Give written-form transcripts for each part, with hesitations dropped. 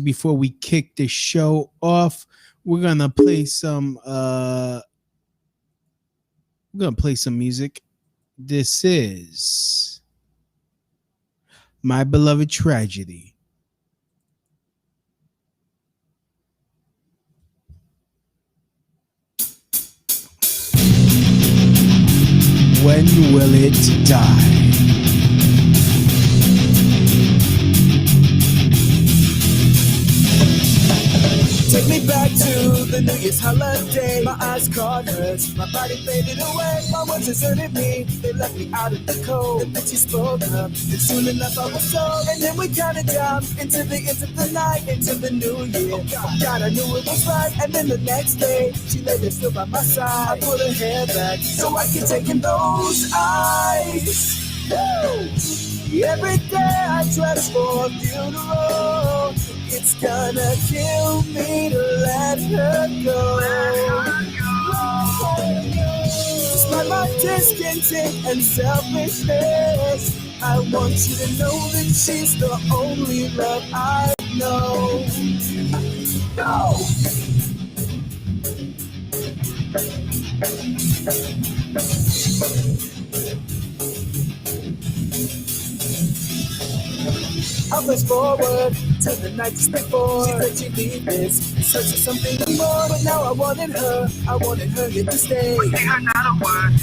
before we kick the show off, we're gonna play some music. This is My Beloved Tragedy. When will it die? Take me back to the New Year's holiday. My eyes caught hers, my body faded away. My words deserted me, they left me out in the cold. And then she spoke up, and soon enough I was told. And then we counted down into the end of the night, into the new year. Oh God, I knew it was right. And then the next day, she lay there still by my side. I put her hair back so I could take in those eyes. Woo! Every day I dress for a funeral. It's gonna kill me to let her go. Despite my discontent and selfishness, I want you to know that she's the only love I know. Go! I fast forward to the night just before. She said she'd leave this in search of something more. But now I wanted her here to stay. And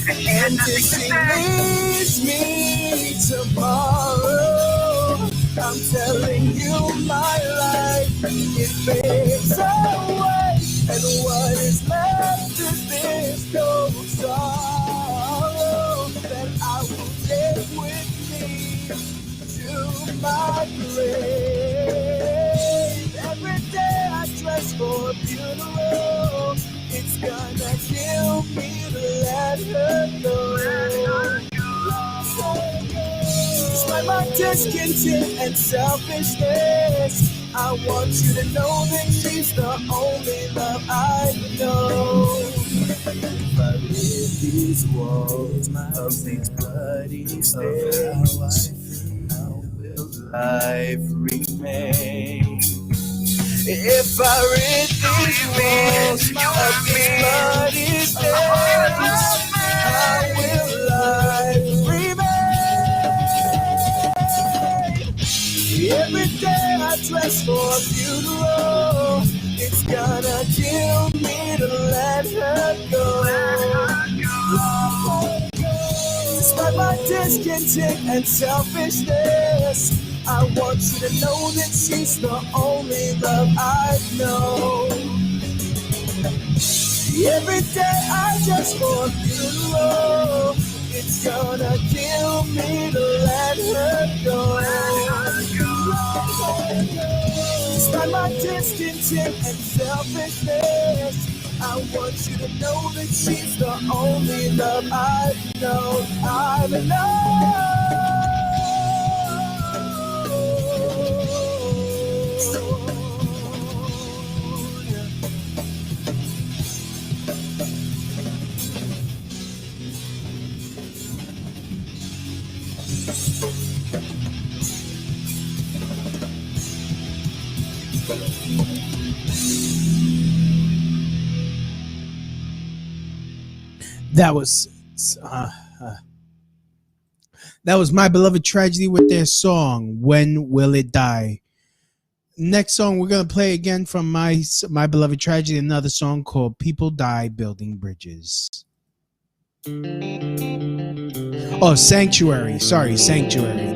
if she leaves me tomorrow, I'm telling you my life, it fades away. And what is left of this cold sorrow that I will take with me to my grave. Every day I dress for a funeral. It's gonna kill me to let her go. Despite my discontent and selfishness, I want you to know that she's the only love I know. If I live these walls of these bloody stains, how will life remain? If I rid these walls of these bloody stains, how will life remain? Every day I dress for a funeral. It's gonna kill me to let her go. Despite my discontent and selfishness, I want you to know that she's the only love I know. Every day I dress for a funeral. It's gonna kill me to let her go. Despite my discontent and selfishness, I want you to know that she's the only love I know. I know. That was My Beloved Tragedy with their song When Will It Die. Next song we're gonna play again from my Beloved Tragedy, another song called People Die Building Bridges. Oh, Sanctuary. Sorry, Sanctuary.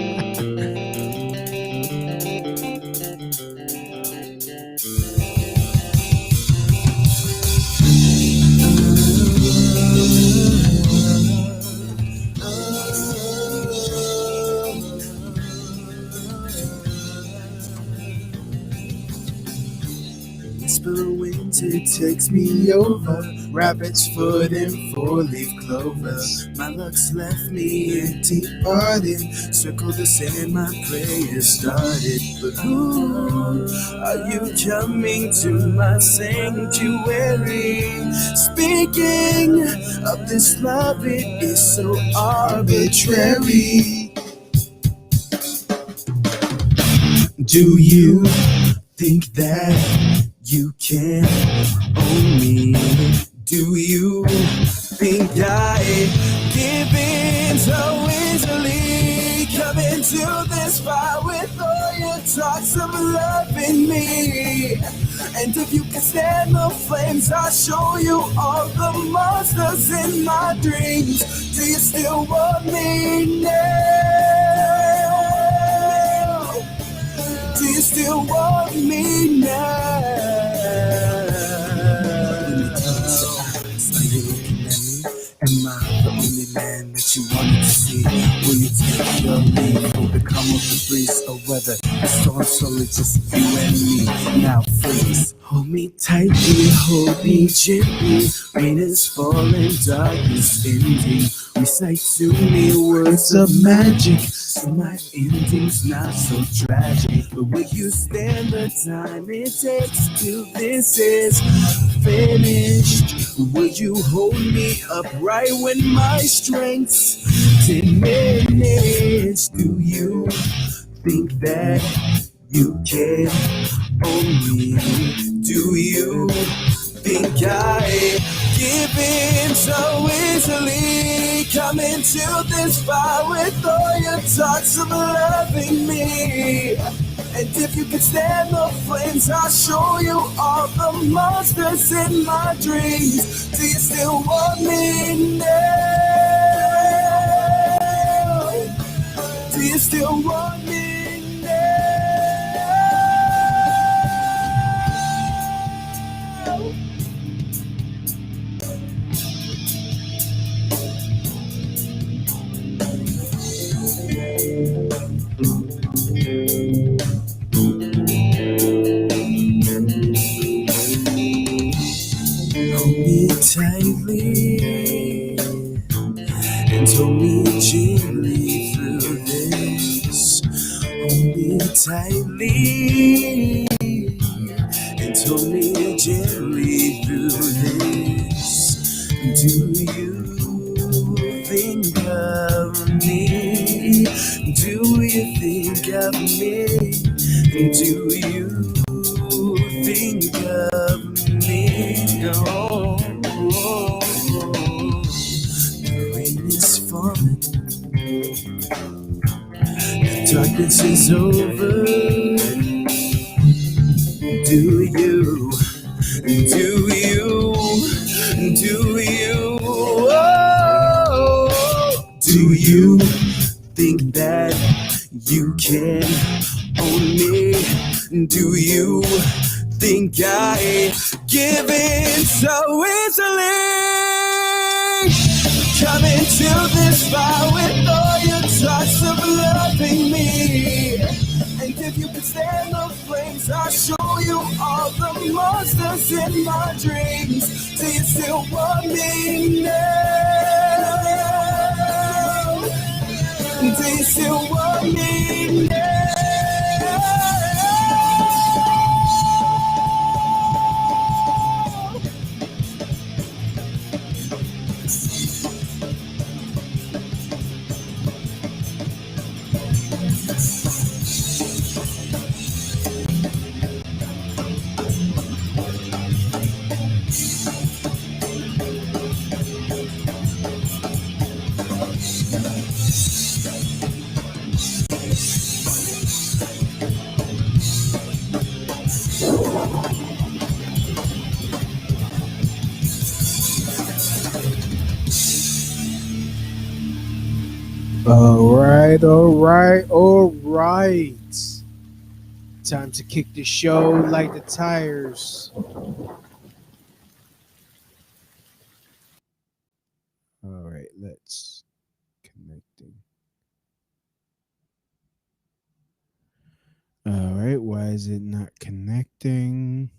It takes me over, rabbit's foot and four-leaf clover. My luck's left me empty hearted, circle the sand, my prayers started. But who are you coming to my sanctuary? Speaking of this love, it is so arbitrary. Do you think that you can own me? Do you think I give in so easily? Come into this fight with all your talks of loving me. And if you can stand the flames, I'll show you all the monsters in my dreams. Do you still want me now? Do you still want me now? Are you looking at me? Am I the only man that you wanted to see? Will you take your leave for the calm of the breeze, or whether the storm slowly just you and me? Now please hold me tightly, hold me gently. Rain is falling, darkness ending. Recite to me words of magic, so my ending's not so tragic. But will you stand the time it takes till this is finished? Will you hold me upright when my strength's diminished? Do you think that you can own me? Do you think I give in so easily? Come into this fight with all your talks of loving me. And if you can stand the flames, I'll show you all the monsters in my dreams. Do you still want me now? Do you still want me now? Hold me tightly and hold me gently through this. Hold me tightly and hold me gently through this. Do you think of me? Do you think of me? Do you think of me? Oh, the rain is falling, the darkness is over. Do you, do you think that you can own me? Do you think I give in so easily? Come into this fight with all your talks of loving me. And if you can stand the flames, I'll show you all the monsters in my dreams. Do you still want me now? Do you still want me now? All right. Time to kick the show like the tires. All right, let's connecting. All right, why is it not connecting?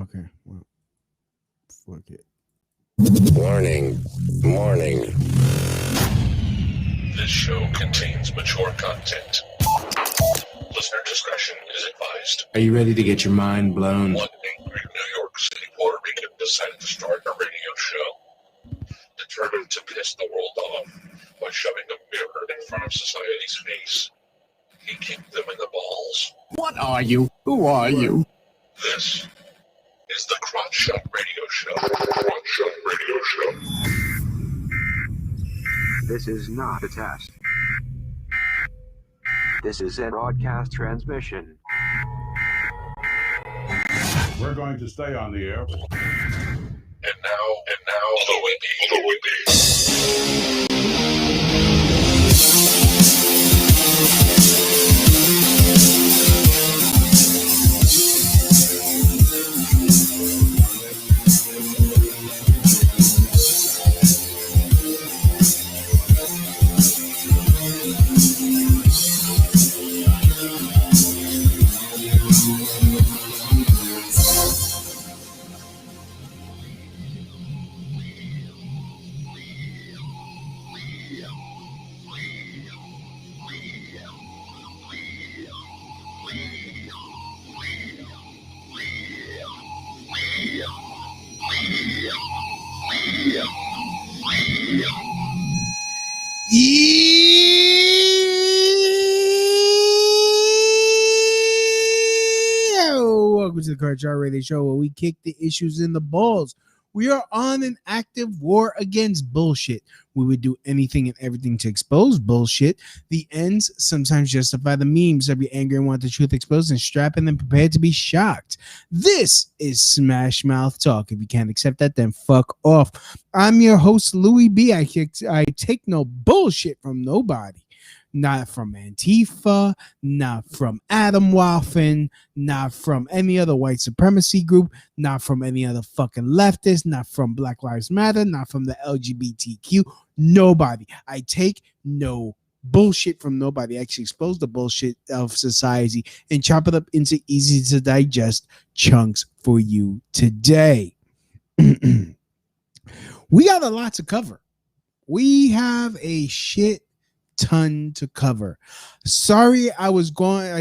Okay, well, fuck it. Warning. This show contains mature content. Listener discretion is advised. Are you ready to get your mind blown? One angry New York City Puerto Rican decided to start a radio show. The determined to piss the world off by shoving a mirror in front of society's face. He kicked them in the balls. What are you? Who are you? This is the Crotch Shot Radio Show. Crotch Shot Radio Show. This is not a test. This is a broadcast transmission. We're going to stay on the air. And now, the Whippy. Welcome to the Crotch Shot Radio Show, where we kick the issues in the balls. We are on an active war against bullshit. We would do anything and everything to expose bullshit. The ends sometimes justify the memes. So be angry and want the truth exposed, and strap in and prepared to be shocked. This is Smash Mouth Talk. If you can't accept that, then fuck off. I'm your host, Louis B. I take no bullshit from nobody. Not from Antifa, not from Adam Waffen, not from any other white supremacy group, not from any other fucking leftist, not from Black Lives Matter, not from the LGBTQ, nobody. I take no bullshit from nobody. I actually expose the bullshit of society and chop it up into easy to digest chunks for you today. We got a lot to cover. We have a shit ton to cover. Sorry, I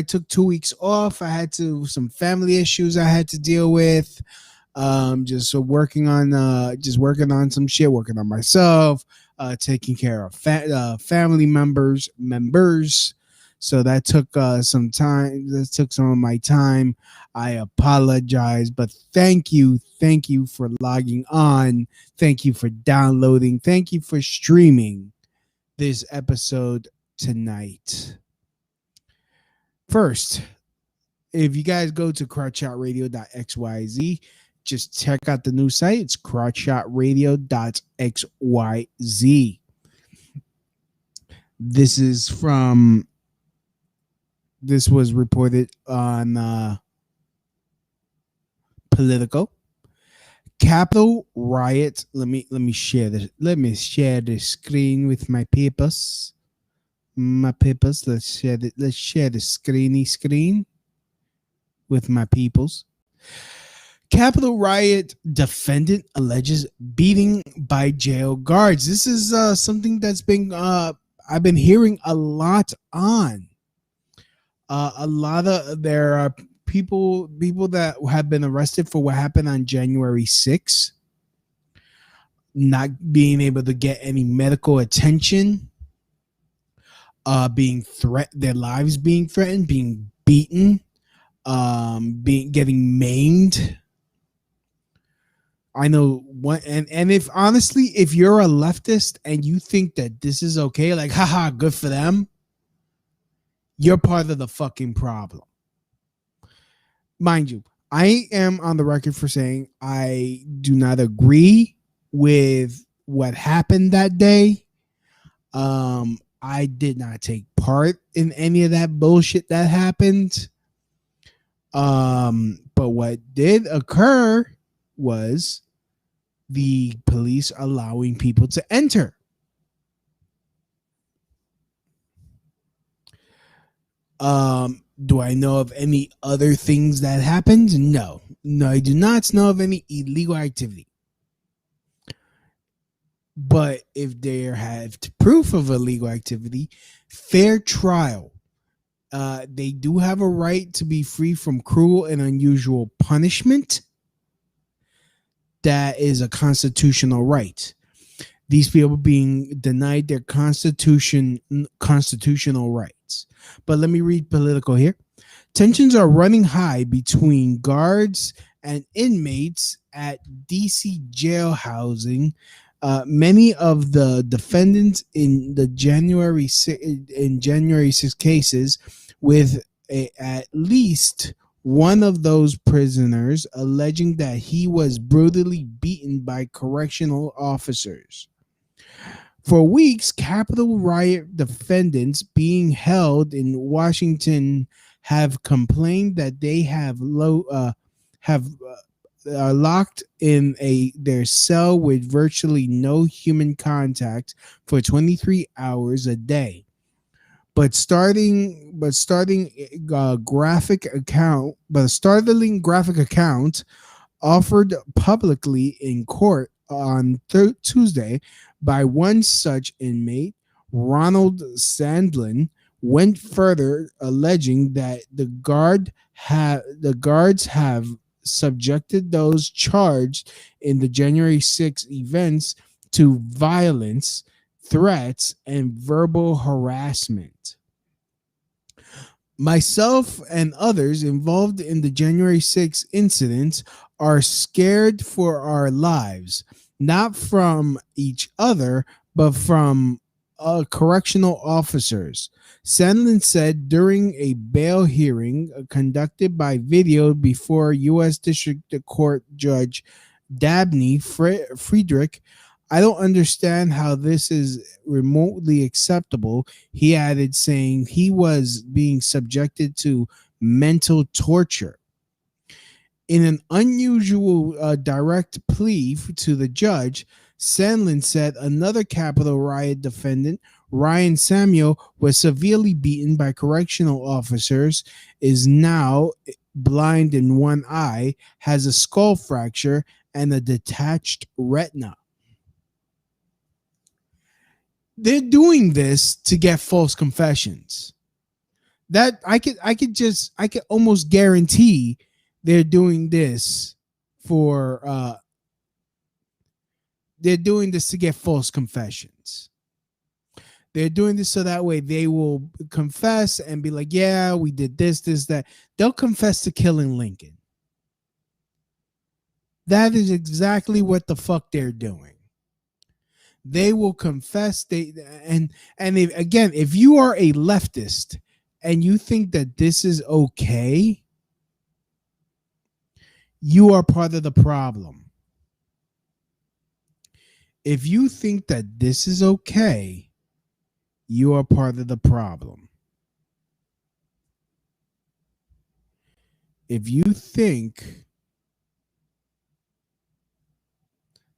took 2 weeks off. I had some family issues I had to deal with. Working on some shit, working on myself, taking care of family members. So that took some time. That took some of my time. I apologize, but thank you for logging on. Thank you for downloading. Thank you for streaming this episode tonight. First, if you guys go to crotchshotradio.xyz, just check out the new site. It's crotchshotradio.xyz. This was reported on Politico. Capital Riots. Let me share this. Let me share the screen with my papers. Let's share the screen with my peoples. Capitol riot defendant alleges beating by jail guards. This is something that's been I've been hearing a lot on. There are people that have been arrested for what happened on January 6th, not being able to get any medical attention, their lives being threatened, being beaten, getting maimed. I know what, and if you're a leftist and you think that this is okay, like, haha, good for them, you're part of the fucking problem. Mind you, I am on the record for saying I do not agree with what happened that day. I did not take part in any of that bullshit that happened. But what did occur was the police allowing people to enter. Do I know of any other things that happened? No, I do not know of any illegal activity. But if they have proof of illegal activity, fair trial. They do have a right to be free from cruel and unusual punishment. That is a constitutional right. These people being denied their constitutional rights. But let me read Politico here. Tensions are running high between guards and inmates at DC jail housing. Many of the defendants in the January 6 cases, with at least one of those prisoners alleging that he was brutally beaten by correctional officers. For weeks, Capitol riot defendants being held in Washington have complained that they have are locked in their cell with virtually no human contact for 23 hours a day. But starting graphic account, but a startling graphic account offered publicly in court on Tuesday by one such inmate, Ronald Sandlin, went further, alleging that the guards have subjected those charged in the January 6 events to violence, threats, and verbal harassment. Myself and others involved in the January 6 incidents are scared for our lives, not from each other, but from correctional officers. Sandlin said during a bail hearing conducted by video before U.S. District Court Judge Dabney Friedrich. I don't understand how this is remotely acceptable, he added, saying he was being subjected to mental torture. In an unusual direct plea to the judge, Sandlin said another Capitol riot defendant, Ryan Samuel, was severely beaten by correctional officers, is now blind in one eye, has a skull fracture, and a detached retina. They're doing this to get false confessions. That I could almost guarantee they're doing this for they're doing this to get false confessions. They're doing this so that way they will confess and be like, yeah, we did this, that. They'll confess to killing Lincoln. That is exactly what the fuck they're doing. They will confess if you are a leftist and you think that this is okay, you are part of the problem. If you think that this is okay, you are part of the problem. If you think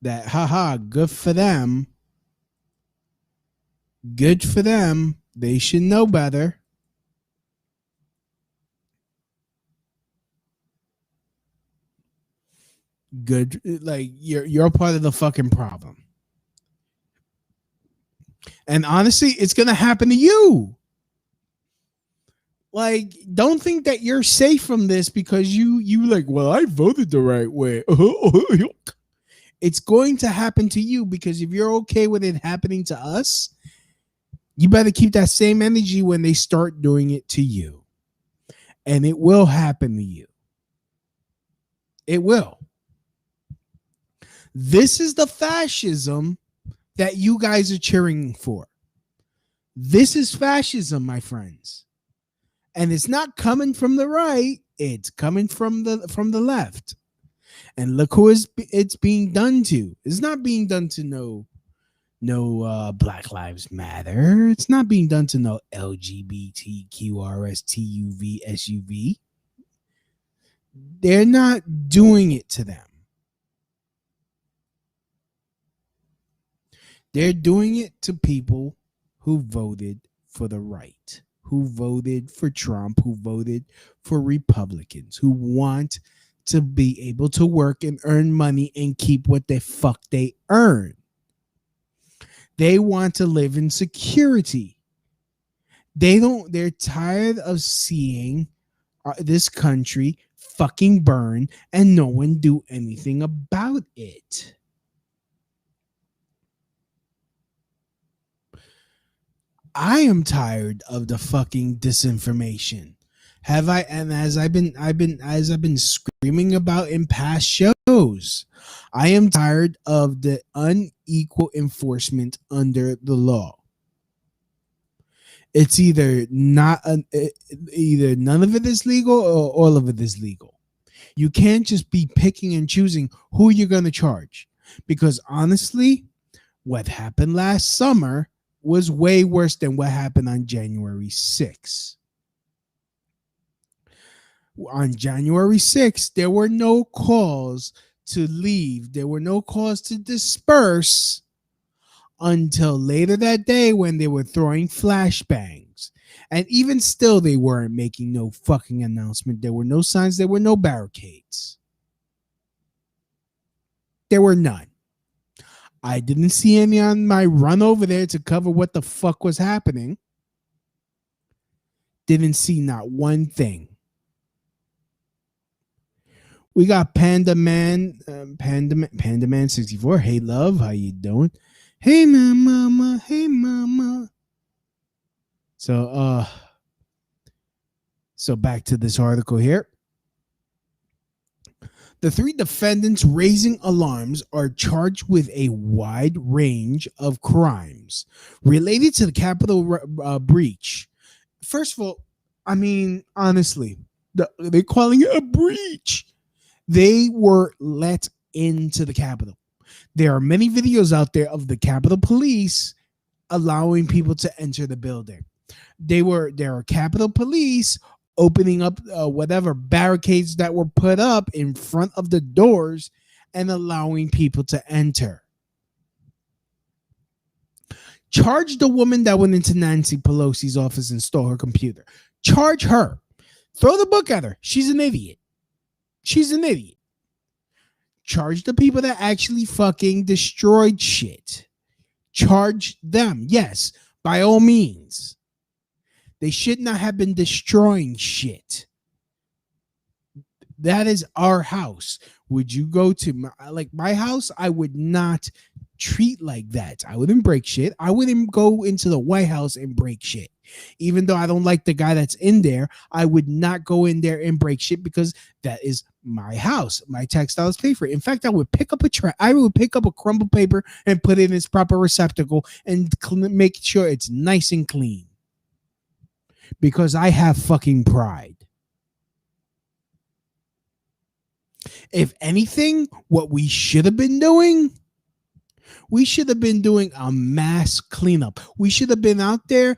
that, haha, good for them, they should know better. Good, like you're part of the fucking problem. And honestly, it's gonna happen to you. Like, don't think that you're safe from this because you like, well, I voted the right way. It's going to happen to you, because if you're okay with it happening to us, you better keep that same energy when they start doing it to you. And it will happen to you. It will. This is the fascism that you guys are cheering for. This is fascism, my friends. And it's not coming from the right, it's coming from the left. And look who it's being done to. It's not being done to no Black Lives Matter. It's not being done to no LGBTQRSTUV SUV. They're not doing it to them. They're doing it to people who voted for the right, who voted for Trump, who voted for Republicans, who want to be able to work and earn money and keep what the fuck they earn. They want to live in security. They're tired of seeing this country fucking burn and no one do anything about it. I am tired of the fucking disinformation. Have I? And as I've been screaming about in past shows, I am tired of the unequal enforcement under the law. It's either none of it is legal or all of it is legal. You can't just be picking and choosing who you're going to charge, because honestly, what happened last summer was way worse than what happened on January 6th. On January 6th, there were no calls to leave, there were no calls to disperse until later that day when they were throwing flashbangs. And even still, they weren't making no fucking announcement. There were no signs, there were no barricades. There were none. I didn't see any on my run over there to cover what the fuck was happening. Didn't see not one thing. We got Panda Man 64. Hey love, how you doing? Hey mama, hey mama. So back to this article here. The three defendants raising alarms are charged with a wide range of crimes related to the Capitol breach. First of all, I mean, honestly, they're calling it a breach. They were let into the Capitol. There are many videos out there of the Capitol Police allowing people to enter the building. There are Capitol Police opening up whatever barricades that were put up in front of the doors and allowing people to enter. Charge the woman that went into Nancy Pelosi's office and stole her computer. Charge her. Throw the book at her. She's an idiot. She's an idiot. Charge the people that actually fucking destroyed shit. Charge them. Yes, by all means. They should not have been destroying shit. That is our house. Would you go to my house? I would not treat like that. I wouldn't break shit. I wouldn't go into the White House and break shit. Even though I don't like the guy that's in there, I would not go in there and break shit because that is my house. My tax dollars pay for it. In fact, I would pick up a crumpled paper and put it in its proper receptacle and make sure it's nice and clean. Because I have fucking pride. If anything, what we should have been doing, a mass cleanup. We should have been out there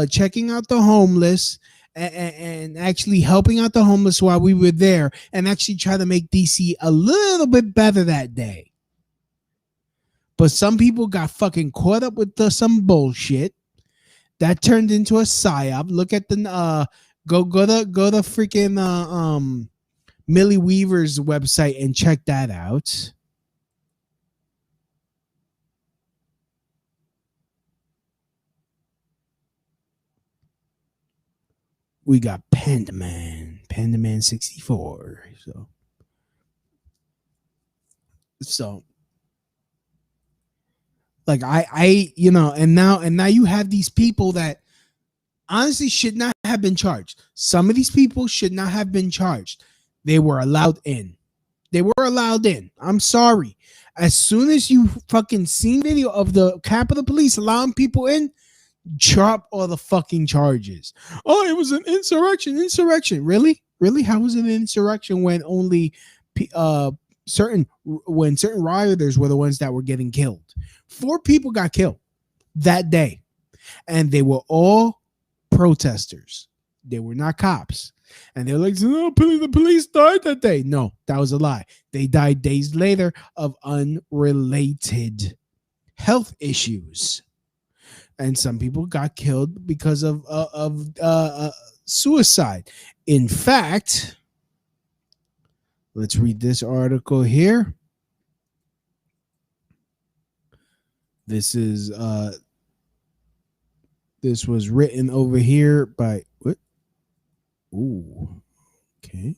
checking out the homeless and actually helping out the homeless while we were there and actually try to make DC a little bit better that day. But some people got fucking caught up with some bullshit. That turned into a psyop. Look at the go to freaking Millie Weaver's website and check that out. We got Panda Man 64. So like I and now you have these people that honestly should not have been charged. Some of these people should not have been charged. They were allowed in. I'm sorry. As soon as you fucking seen video of the Capitol Police allowing people in, drop all the fucking charges. Oh, it was an insurrection. Really? How was it an insurrection when only certain rioters were the ones that were getting killed? 4 people got killed that day, and they were all protesters. They were not cops. And they're like, no, the police died that day. No, that was a lie. They died days later of unrelated health issues. And some people got killed because of suicide. In fact, let's read this article here. This was written over here by what? Ooh, okay.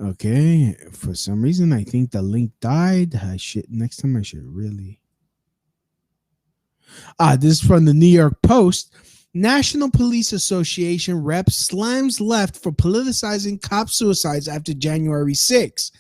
Okay, for some reason I think the link died. Next time I should really. This is from the New York Post. National Police Association rep slams left for politicizing cop suicides after January 6.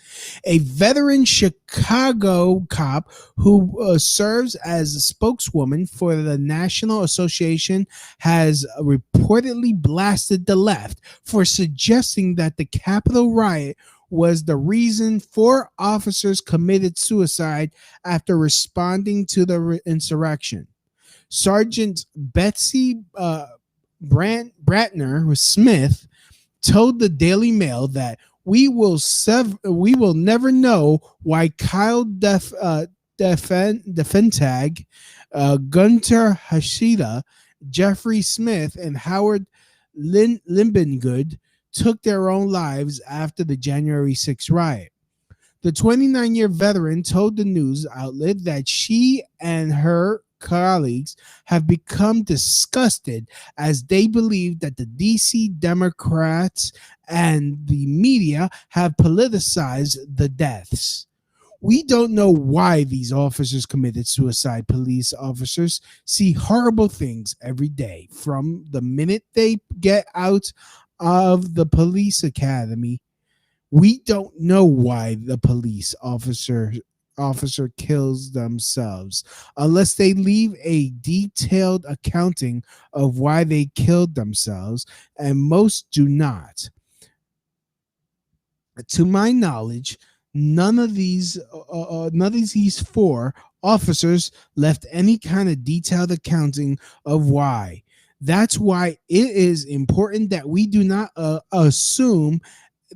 A veteran Chicago cop who serves as a spokeswoman for the National Association has reportedly blasted the left for suggesting that the Capitol riot was the reason 4 officers committed suicide after responding to the insurrection. Sergeant Betsy Bratner Smith told the Daily Mail that we will never know why Kyle Defentag, Gunter Hashida, Jeffrey Smith, and Howard Limbengood took their own lives after the January 6th riot. The 29-year veteran told the news outlet that she and her colleagues have become disgusted as they believe that the DC Democrats and the media have politicized the deaths. We don't know why these officers committed suicide. Police officers see horrible things every day from the minute they get out of the police academy. We don't know why the police officer kills themselves unless they leave a detailed accounting of why they killed themselves, and most do not. To my knowledge, none of these 4 officers left any kind of detailed accounting of why. That's why it is important that we do not assume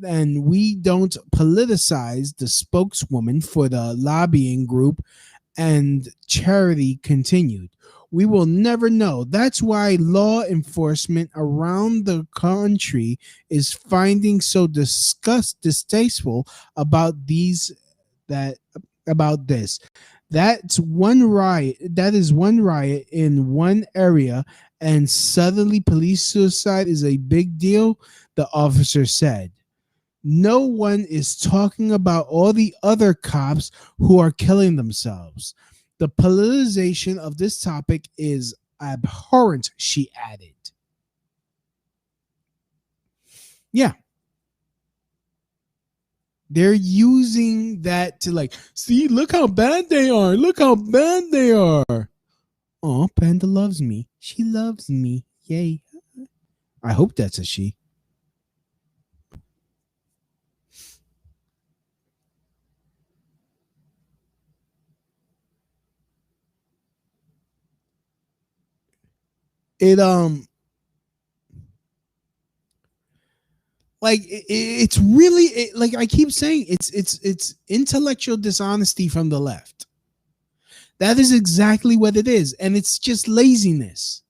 and we don't politicize the spokeswoman for the lobbying group and charity continued. We will never know. That's why law enforcement around the country is finding so distasteful about this. That's one riot. That is one riot in one area, and suddenly police suicide is a big deal, the officer said. No one is talking about all the other cops who are killing themselves. The politicization of this topic is abhorrent, she added. Yeah. They're using that to see, look how bad they are. Look how bad they are. Oh, Panda loves me. She loves me. Yay. I hope that's a she. It's really like I keep saying, it's intellectual dishonesty from the left. That is exactly what it is, and it's just laziness.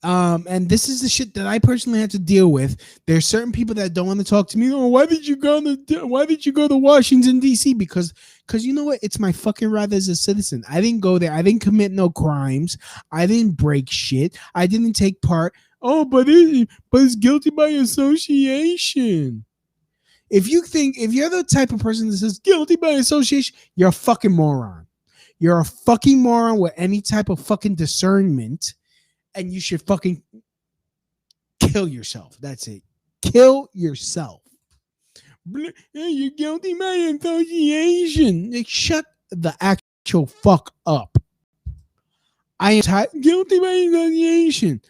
And this is the shit that I personally had to deal with. There's certain people that don't want to talk to me. Oh, why did you go to Washington D.C.? Because you know what? It's my fucking right as a citizen. I didn't go there. I didn't commit no crimes. I didn't break shit. I didn't take part. Oh, but it's guilty by association. If you're the type of person that says guilty by association, you're a fucking moron. You're a fucking moron with any type of fucking discernment. And you should fucking kill yourself. That's it. Kill yourself. You're guilty by association. Shut the actual fuck up. I am guilty by association.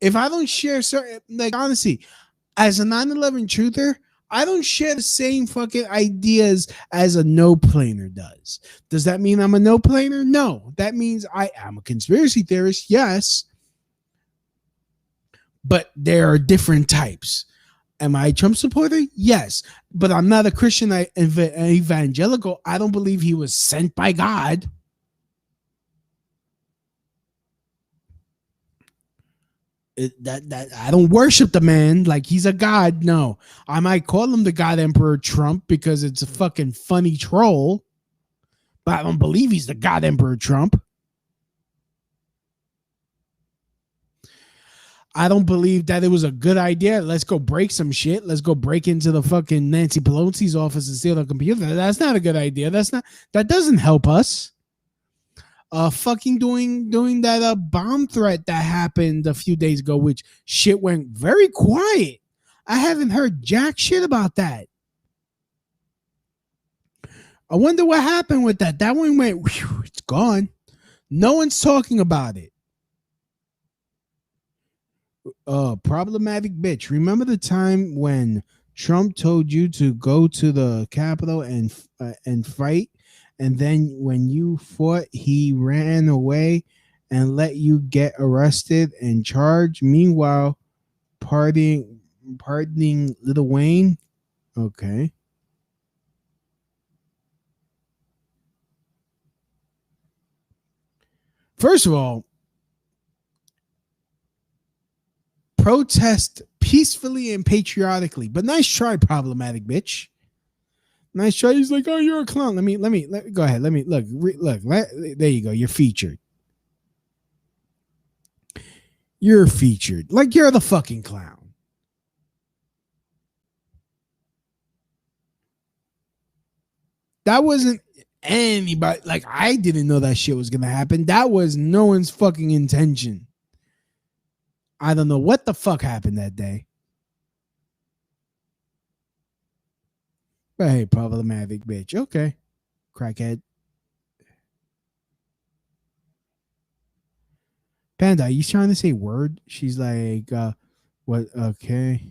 If I don't share certain, honestly, as a 9/11 truther, I don't share the same fucking ideas as a no-planer does. Does that mean I'm a no-planer? No. That means I am a conspiracy theorist. Yes. But there are different types. Am I a Trump supporter? Yes. But I'm not a Christian evangelical. I don't believe he was sent by God. I don't worship the man like he's a god. No. I might call him the God Emperor Trump because it's a fucking funny troll. But I don't believe he's the God Emperor Trump. I don't believe that it was a good idea. Let's go break some shit. Let's go break into the fucking Nancy Pelosi's office and steal the computer. That's not a good idea. That doesn't help us. fucking doing that bomb threat that happened a few days ago, which shit went very quiet. I haven't heard jack shit about that. I wonder what happened with that. That one went, whew, it's gone. No one's talking about it. Problematic bitch. Remember the time when Trump told you to go to the Capitol and fight, and then when you fought, he ran away and let you get arrested and charged. Meanwhile, pardoning Lil Wayne. Okay. First of all, protest peacefully and patriotically, but nice try, problematic bitch. Nice try. He's like, oh, you're a clown. Let me go ahead. Let me look. There you go. You're featured. You're featured. Like you're the fucking clown. That wasn't anybody. Like I didn't know that shit was gonna happen. That was no one's fucking intention. I don't know what the fuck happened that day. But hey, problematic bitch. Okay. Crackhead. Panda, are you trying to say word? She's like, what? Okay.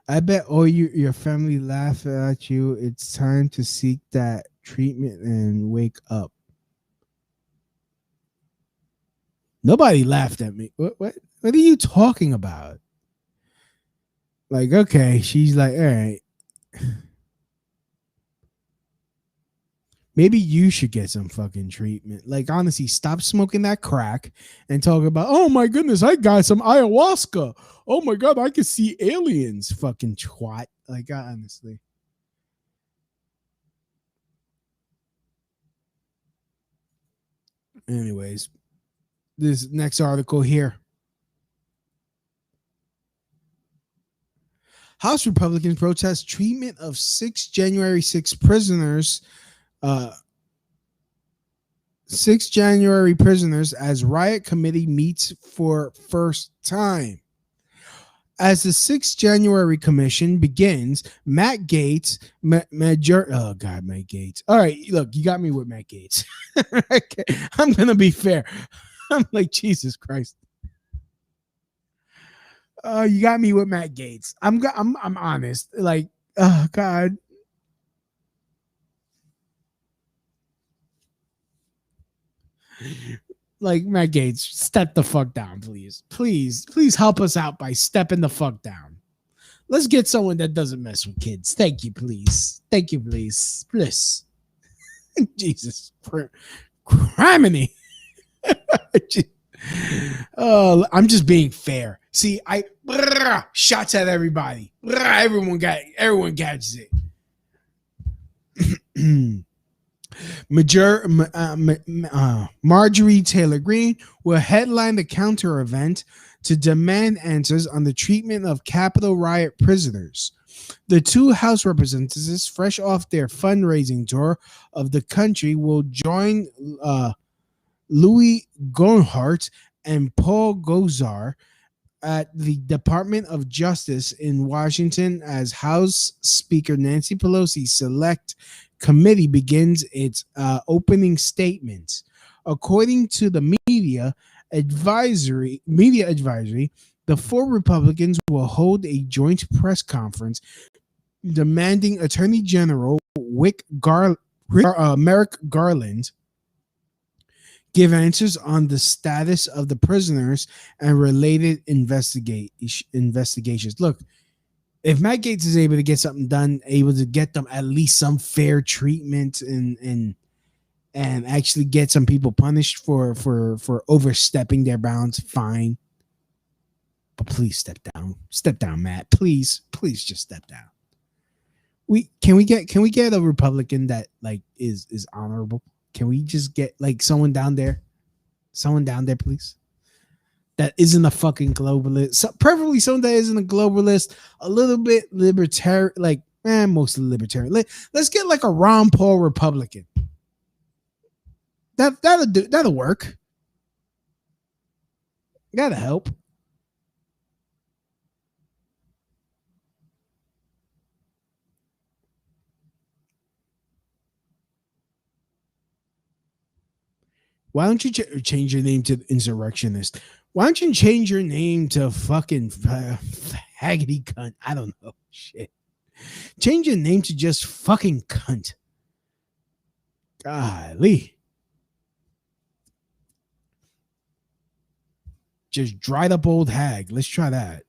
I bet all your family laugh at you. It's time to seek that treatment and wake up. Nobody laughed at me. What are you talking about? Like, okay, she's like, all right. Maybe you should get some fucking treatment. Like, honestly, stop smoking that crack and talk about, oh my goodness, I got some ayahuasca. Oh my God, I can see aliens. Fucking twat. Like, honestly. Anyways, this next article here. House Republicans protest treatment of January 6 prisoners. 6 January prisoners as riot committee meets for first time. As the 6th January commission begins, Matt Gaetz, Matt Gaetz. All right, look, you got me with Matt Gaetz. Okay, I'm gonna be fair. I'm like, Jesus Christ. You got me with Matt Gaetz. I'm honest. Like, oh God. Like, Matt Gaetz, step the fuck down, please. Please help us out by stepping the fuck down. Let's get someone that doesn't mess with kids. Thank you, please. Thank you, please. Please. Jesus. Criminy. I'm just being fair. See, shots at everybody. Everyone catches it. Marjorie Taylor Greene will headline the counter event to demand answers on the treatment of Capitol riot prisoners. The two House representatives, fresh off their fundraising tour of the country, will join Louis Gohmert and Paul Gosar at the Department of Justice in Washington as House Speaker Nancy Pelosi's select committee begins its opening statements. According to the media advisory, the four Republicans will hold a joint press conference demanding Attorney General Merrick Garland give answers on the status of the prisoners and related investigations. Look, if Matt Gaetz is able to get something done, able to get them at least some fair treatment and actually get some people punished for overstepping their bounds, fine. But please step down, Matt. Please just step down. Can we get a Republican that like is honorable? Can we just get like someone down there, please? That isn't a fucking globalist. So preferably someone that isn't a globalist, a little bit libertarian, like Mostly libertarian. Let's get like a Ron Paul Republican. That'll work. That'll help. Why don't you change your name to insurrectionist? Why don't you change your name to fucking haggity cunt? I don't know. Shit. Change your name to just fucking cunt. Golly. Just dried up old hag. Let's try that.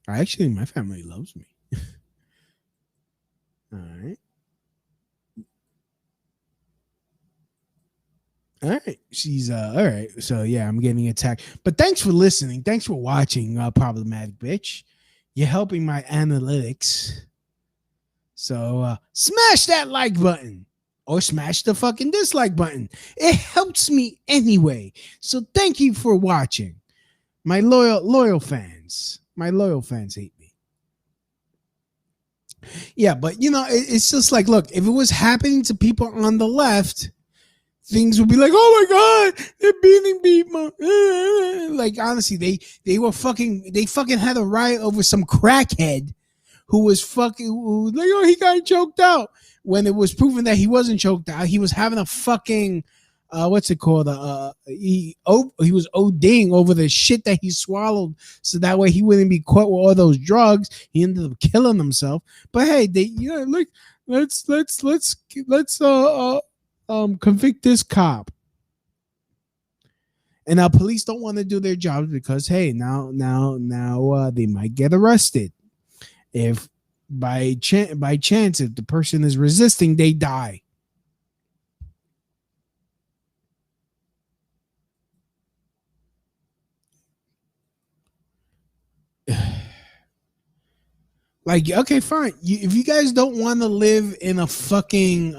Actually, my family loves me. All right. All right. She's all right. So yeah, I'm getting attacked. But thanks for listening. Thanks for watching, Problematic Bitch. You're helping my analytics. So smash that like button or smash the fucking dislike button. It helps me anyway. So thank you for watching. My loyal fans. My loyal fans hate me. Yeah, but it's just like, look, if it was happening to people on the left, things would be like, oh my god, they're beating people. Like honestly, they fucking had a riot over some crackhead who was like, oh, he got choked out. When it was proven that he wasn't choked out, he was having a fucking what's it called? He was ODing over the shit that he swallowed, so that way he wouldn't be caught with all those drugs. He ended up killing himself. But hey, look, let's convict this cop. And now police don't want to do their jobs because hey, now they might get arrested. If by chance, if the person is resisting, they die. Like, okay, fine. If you guys don't want to live in a fucking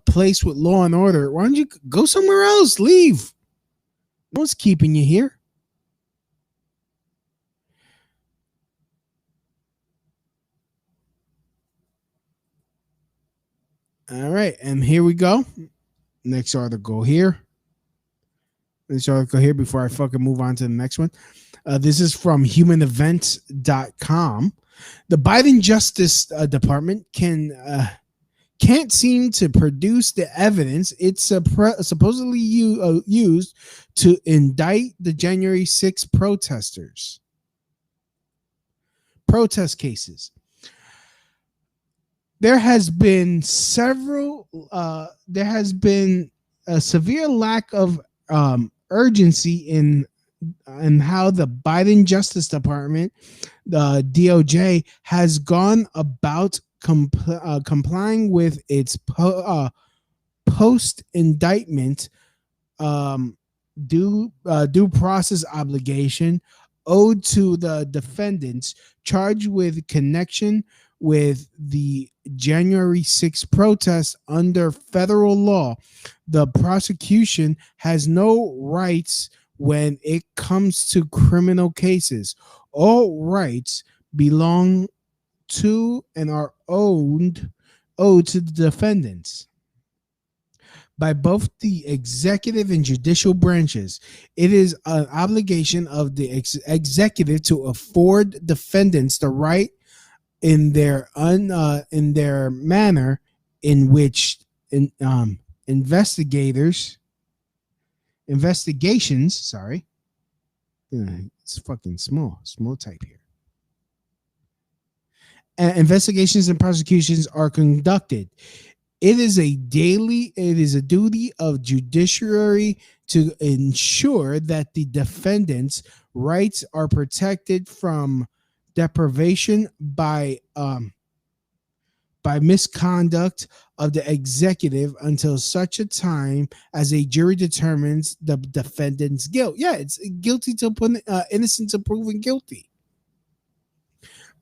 place with law and order, why don't you go somewhere else? Leave. No one's keeping you here. All right, and here we go. Next article here. This article here before I fucking move on to the next one. This is from humanevents.com. The Biden Justice Department can't seem to produce the evidence it's supposedly used to indict the January 6th protest cases. There has been a severe lack of urgency in how the Biden Justice Department, the DOJ, has gone about complying with its post-indictment due process obligation owed to the defendants charged with connection with the January 6th protests under federal law. The prosecution has no rights when it comes to criminal cases. All rights belong to and are owed to the defendants by both the executive and judicial branches. It is an obligation of the executive to afford defendants the right in their manner in which investigations, sorry, it's fucking small type here. Investigations and prosecutions are conducted. It is a duty of judiciary to ensure that the defendant's rights are protected from deprivation by misconduct of the executive until such a time as a jury determines the defendant's guilt. Yeah, it's guilty to innocent to proven guilty.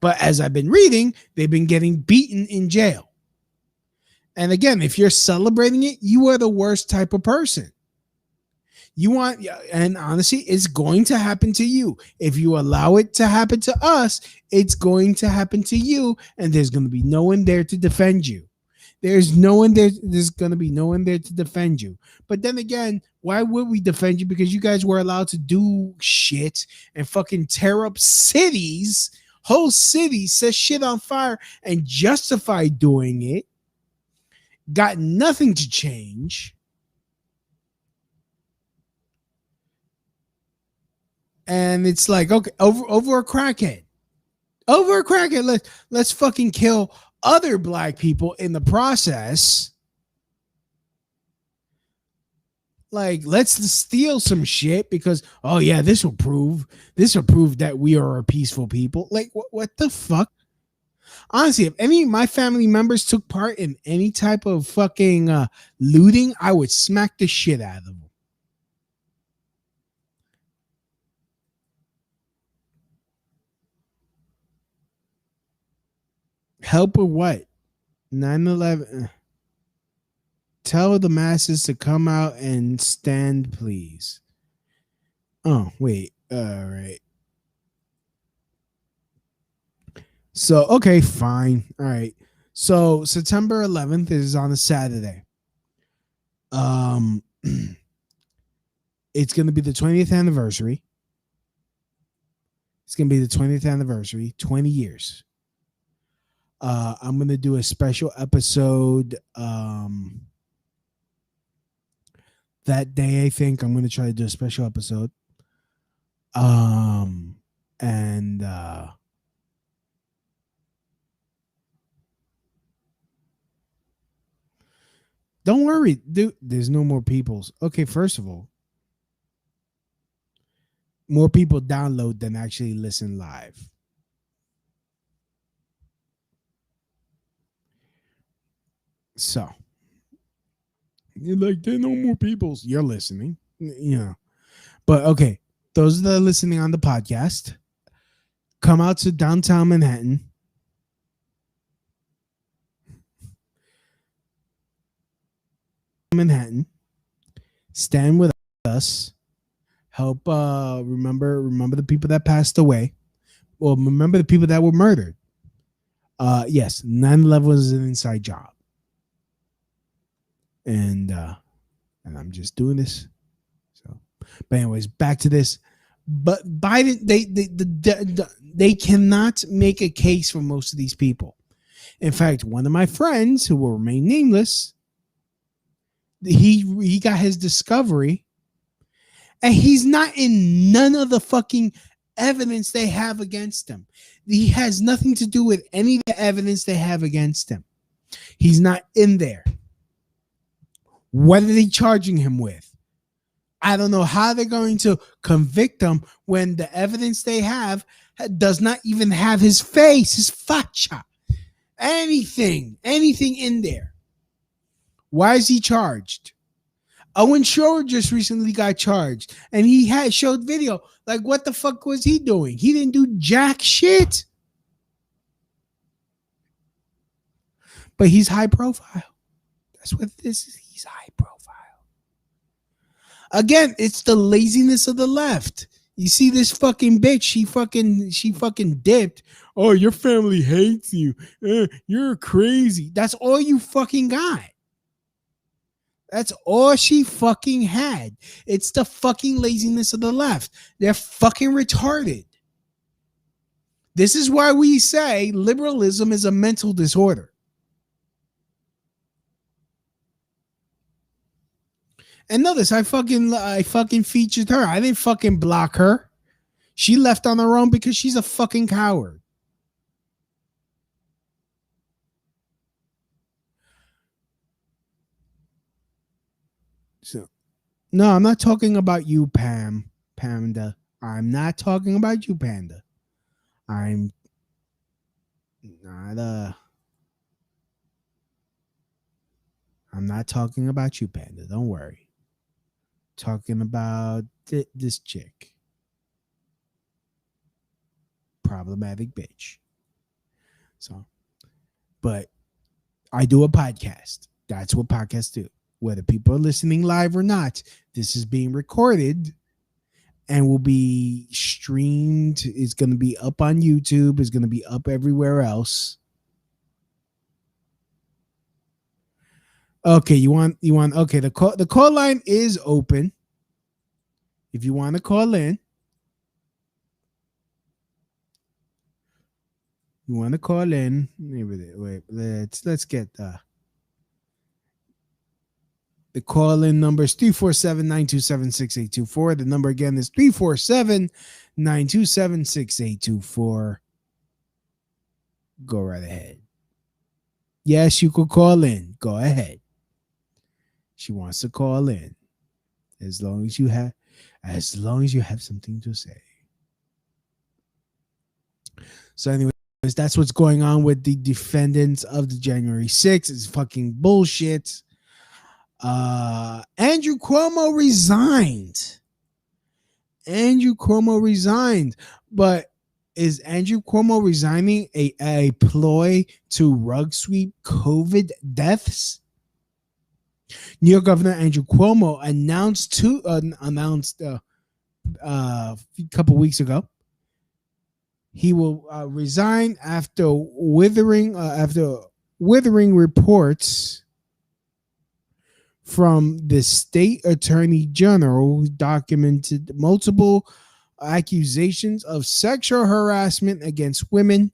But as I've been reading, they've been getting beaten in jail. And again, if you're celebrating it, you are the worst type of person. You want, and honestly, it's going to happen to you. If you allow it to happen to us, it's going to happen to you, and there's going to be no one there to defend you. There's no one there. There's going to be no one there to defend you. But then again, why would we defend you? Because you guys were allowed to do shit and fucking tear up cities, whole cities, set shit on fire and justify doing it. Got nothing to change. And it's like, okay, over a crackhead. Over a crackhead. Let's fucking kill other black people in the process. Like, let's steal some shit because, oh yeah, this will prove that we are a peaceful people. Like, what the fuck? Honestly, if any of my family members took part in any type of fucking looting, I would smack the shit out of them. Help or what? 9/11. Tell the masses to come out and stand, please. Oh, wait. All right. So, okay, fine. All right. So, September 11th is on a Saturday. It's going to be the 20th anniversary. It's going to be the 20th anniversary, 20 years. I'm going to do a special episode that day. I think I'm going to try to do a special episode. And don't worry, dude, there's no more peoples. Okay, first of all, more people download than actually listen live. So you're like, there are no more peoples. You're listening, But okay, those that are listening on the podcast, come out to downtown Manhattan. Stand with us. Help remember the people that passed away. Well, remember the people that were murdered. Yes, 9/11 was an inside job. And I'm just doing this. So, but anyways, back to this. But Biden, they cannot make a case for most of these people. In fact, one of my friends, who will remain nameless, he got his discovery, and he's not in none of the fucking evidence they have against him. He has nothing to do with any of the evidence they have against him. He's not in there. What are they charging him with? I don't know how they're going to convict him when the evidence they have does not even have his face, his facha, anything in there. Why is he charged? Owen Schroeder just recently got charged, and he had showed video. Like, what the fuck was he doing? He didn't do jack shit. But he's high profile. That's what this is. He's high profile. Again, it's the laziness of the left. You see this fucking bitch, she fucking dipped. Oh, your family hates you. You're crazy. That's all you fucking got. That's all she fucking had. It's the fucking laziness of the left. They're fucking retarded. This is why we say liberalism is a mental disorder. And notice, I fucking featured her. I didn't fucking block her. She left on her own because she's a fucking coward. So, no, I'm not talking about you, Panda. I'm not talking about you, Panda. I'm not talking about you, Panda. Don't worry. Talking about this chick. Problematic bitch. So, but I do a podcast. That's what podcasts do. Whether people are listening live or not, this is being recorded and will be streamed. It's going to be up on YouTube. It's going to be up everywhere else. Okay, you want okay, the call line is open. If you want to call in. You want to call in. Wait, let's get the call-in number is 347-927-6824. The number again is 347-927-6824. Go right ahead. Yes, you could call in. Go ahead. She wants to call in. As long as you have something to say. So anyways, that's what's going on with the defendants of the January 6th. It's fucking bullshit. Andrew Cuomo resigned. But is Andrew Cuomo resigning a ploy to rug sweep COVID deaths? New York Governor Andrew Cuomo announced a couple weeks ago he will resign after withering reports from the state attorney general, who documented multiple accusations of sexual harassment against women.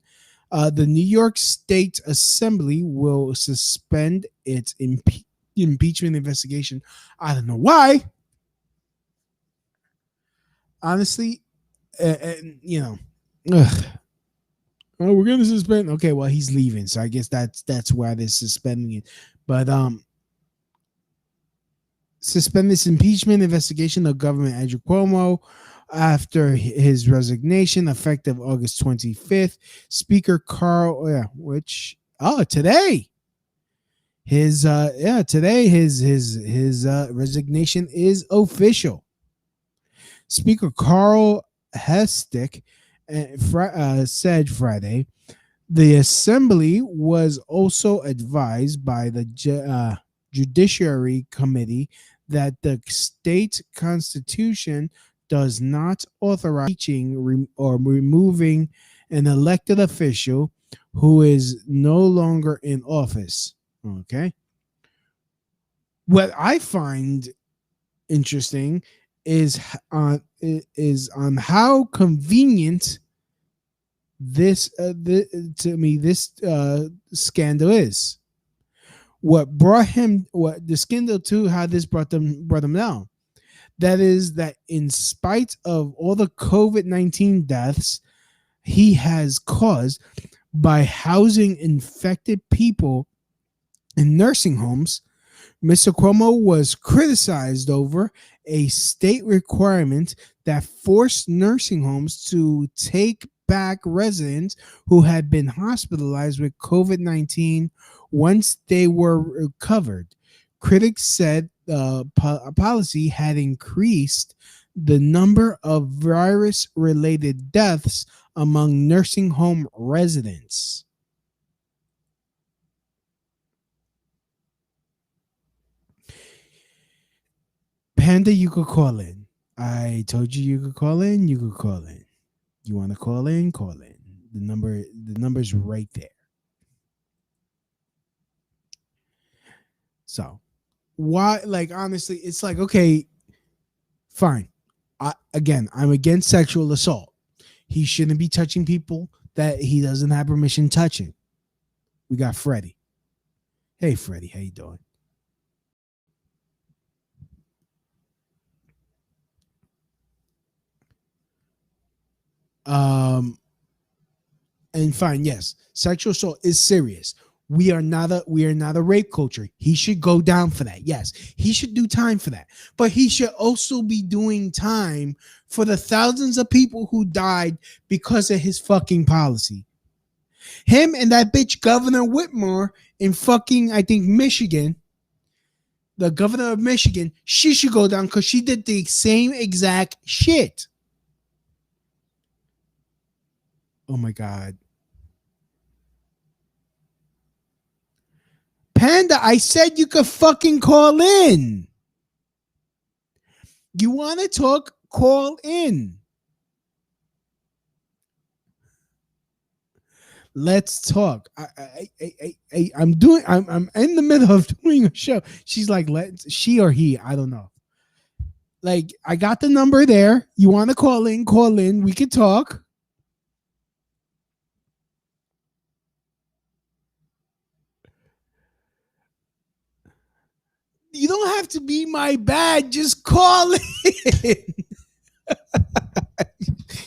The New York State Assembly will suspend its impeachment investigation. I don't know why. Honestly, ugh. Oh, we're gonna suspend. Okay, well, he's leaving, so I guess that's why they're suspending it. But suspend this impeachment investigation of Governor Andrew Cuomo after his resignation, effective August 25th. Speaker Carl, today. His resignation is official. Speaker Carl Hestick said Friday the assembly was also advised by the Judiciary Committee that the state constitution does not authorize impeaching or removing an elected official who is no longer in office. Okay. What I find interesting is on how convenient this scandal is. What the scandal to how this brought them down. That is that in spite of all the COVID-19 deaths he has caused by housing infected people in nursing homes, Mr. Cuomo was criticized over a state requirement that forced nursing homes to take back residents who had been hospitalized with COVID-19 once they were recovered. Critics said the policy had increased the number of virus-related deaths among nursing home residents. Panda, you could call in. I told you could call in. You could call in. You want to call in? Call in. The number's right there. So, why? Like, honestly, it's like, okay, fine. I'm against sexual assault. He shouldn't be touching people that he doesn't have permission touching. We got Freddie. Hey, Freddie, how you doing? And fine, yes, sexual assault is serious. We are not a rape culture. He should go down for that. Yes, he should do time for that. But he should also be doing time for the thousands of people who died because of his fucking policy. Him and that bitch Governor Whitmore in fucking, I think, Michigan, the governor of Michigan, she should go down because she did the same exact shit. Oh my God. Panda, I said you could fucking call in. You want to talk? Call in. Let's talk. I'm in the middle of doing a show. She's like, she or he, I don't know. Like, I got the number there. You want to call in? Call in. We could talk. You don't have to be my bad. Just call in.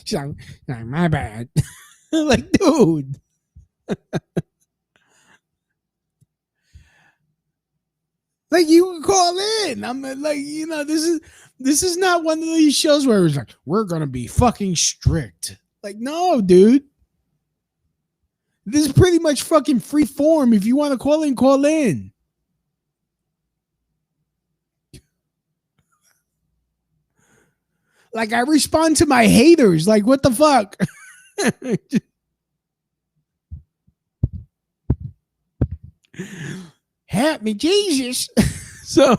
She's like, my bad. Like, dude. Like, you can call in. I'm like, this is not one of these shows where it's like, we're gonna be fucking strict. Like, no, dude. This is pretty much fucking free form. If you want to call in, call in. Like, I respond to my haters. Like, what the fuck? Help me, Jesus. So,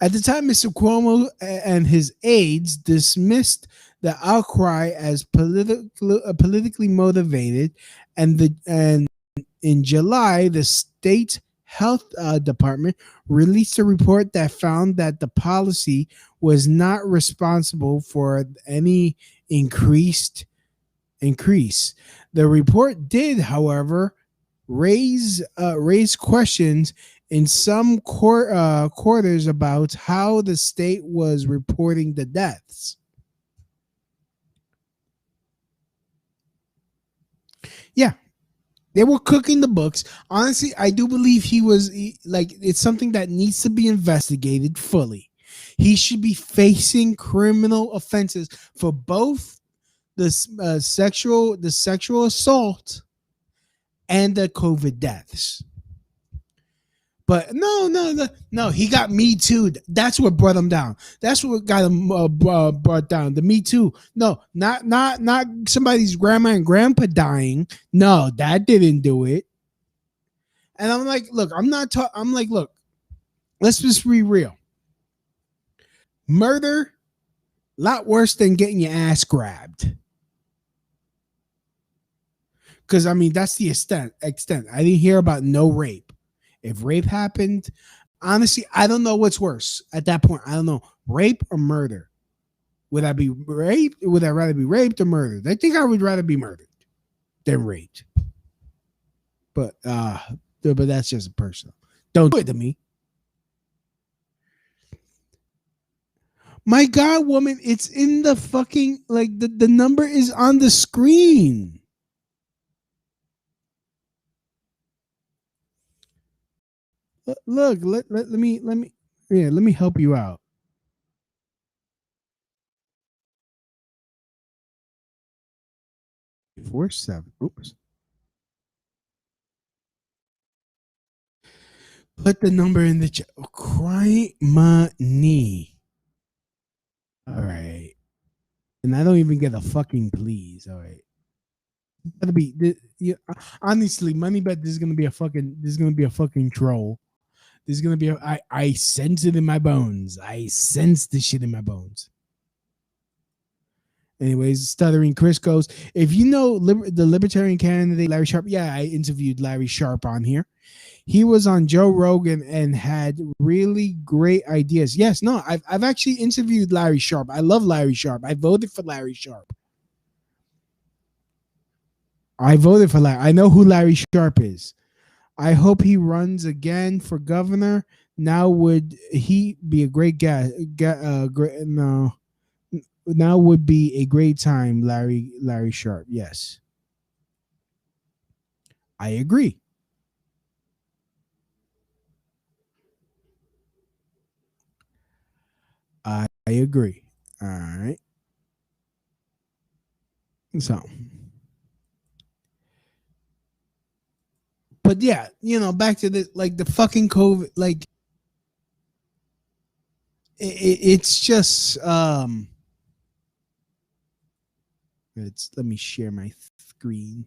at the time, Mr. Cuomo and his aides dismissed the outcry as politically motivated, and in July, the state health department released a report that found that the policy was not responsible for any increase. The report did, however, raise questions in some quarters about how the state was reporting the deaths. Yeah, they were cooking the books. Honestly, I do believe it's something that needs to be investigated fully. He should be facing criminal offenses for both the sexual assault and the COVID deaths. But no, he got Me Too. That's what brought him down. That's what got him brought down. The Me Too. No, not somebody's grandma and grandpa dying. No, that didn't do it. And I'm like, look, look, let's just be real. Murder, a lot worse than getting your ass grabbed. Because, I mean, that's the extent. I didn't hear about no rape. If rape happened, honestly, I don't know what's worse at that point. I don't know. Rape or murder? Would I be raped? Would I rather be raped or murdered? I think I would rather be murdered than raped. But that's just personal. Don't do it to me. My God, woman, it's in the fucking, like, the number is on the screen. Look, let me help you out. Four seven. Oops. Put the number in the chat. Cry money. All right. And I don't even get a fucking please. All right. Gotta be. Honestly, money bet. This is gonna be a fucking troll. This is gonna be. I sense it in my bones. I sense this shit in my bones. Anyways, Stuttering Chris goes, if you know the Libertarian candidate Larry Sharpe, yeah, I interviewed Larry Sharpe on here. He was on Joe Rogan and had really great ideas. Yes, no, I've actually interviewed Larry Sharpe. I love Larry Sharpe. I voted for Larry Sharpe. I know who Larry Sharpe is. I hope he runs again for governor. Now would he be a great guy? No. Now would be a great time, Larry Sharpe. Yes. I agree. I agree. All right. So, but yeah, back to the, like, the fucking COVID, like, it's just, let me share my screen.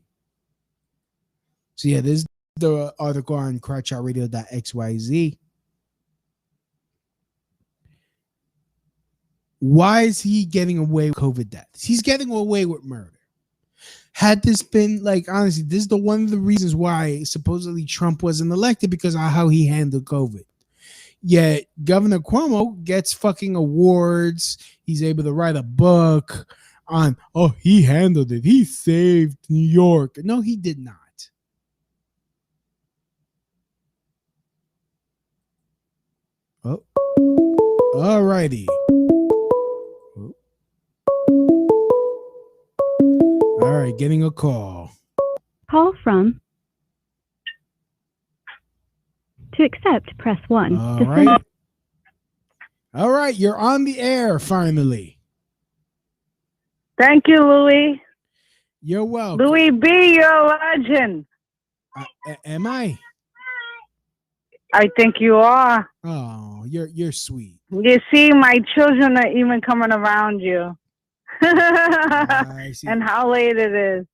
So yeah, there's The article on crotchoutradio.xyz. Why is he getting away with COVID deaths? He's getting away with murder. Had this been like, honestly, this is one of the reasons why supposedly Trump wasn't elected, because of how he handled COVID. Yet Governor Cuomo gets fucking awards. He's able to write a book on, oh, he handled it. He saved New York. No, he did not. Oh, all righty. All right, getting a call. Call from. To accept, press 1. All right. All right, you're on the air finally. Thank you, Louis. You're welcome. Louis B., you're a legend. Am I? I think you are. Oh, you're sweet. You see, my children are even coming around you. And how late it is.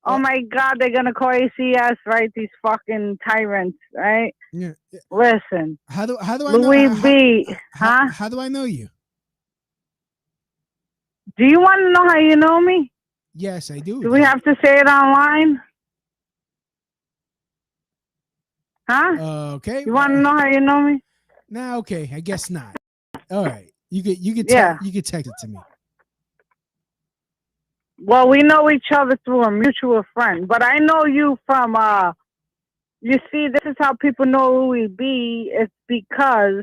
Oh my God, they're gonna call ACS, right? These fucking tyrants, right? Yeah. Listen. How do I Louis know? B. How do I know you? Do you want to know how you know me? Yes, I do. Do we have to say it online? Huh? Okay. You want to know how you know me? Nah, okay. I guess not. All right. You could you could text it to me. Well, we know each other through a mutual friend, but I know you from, you see, this is how people know Louis B. It's because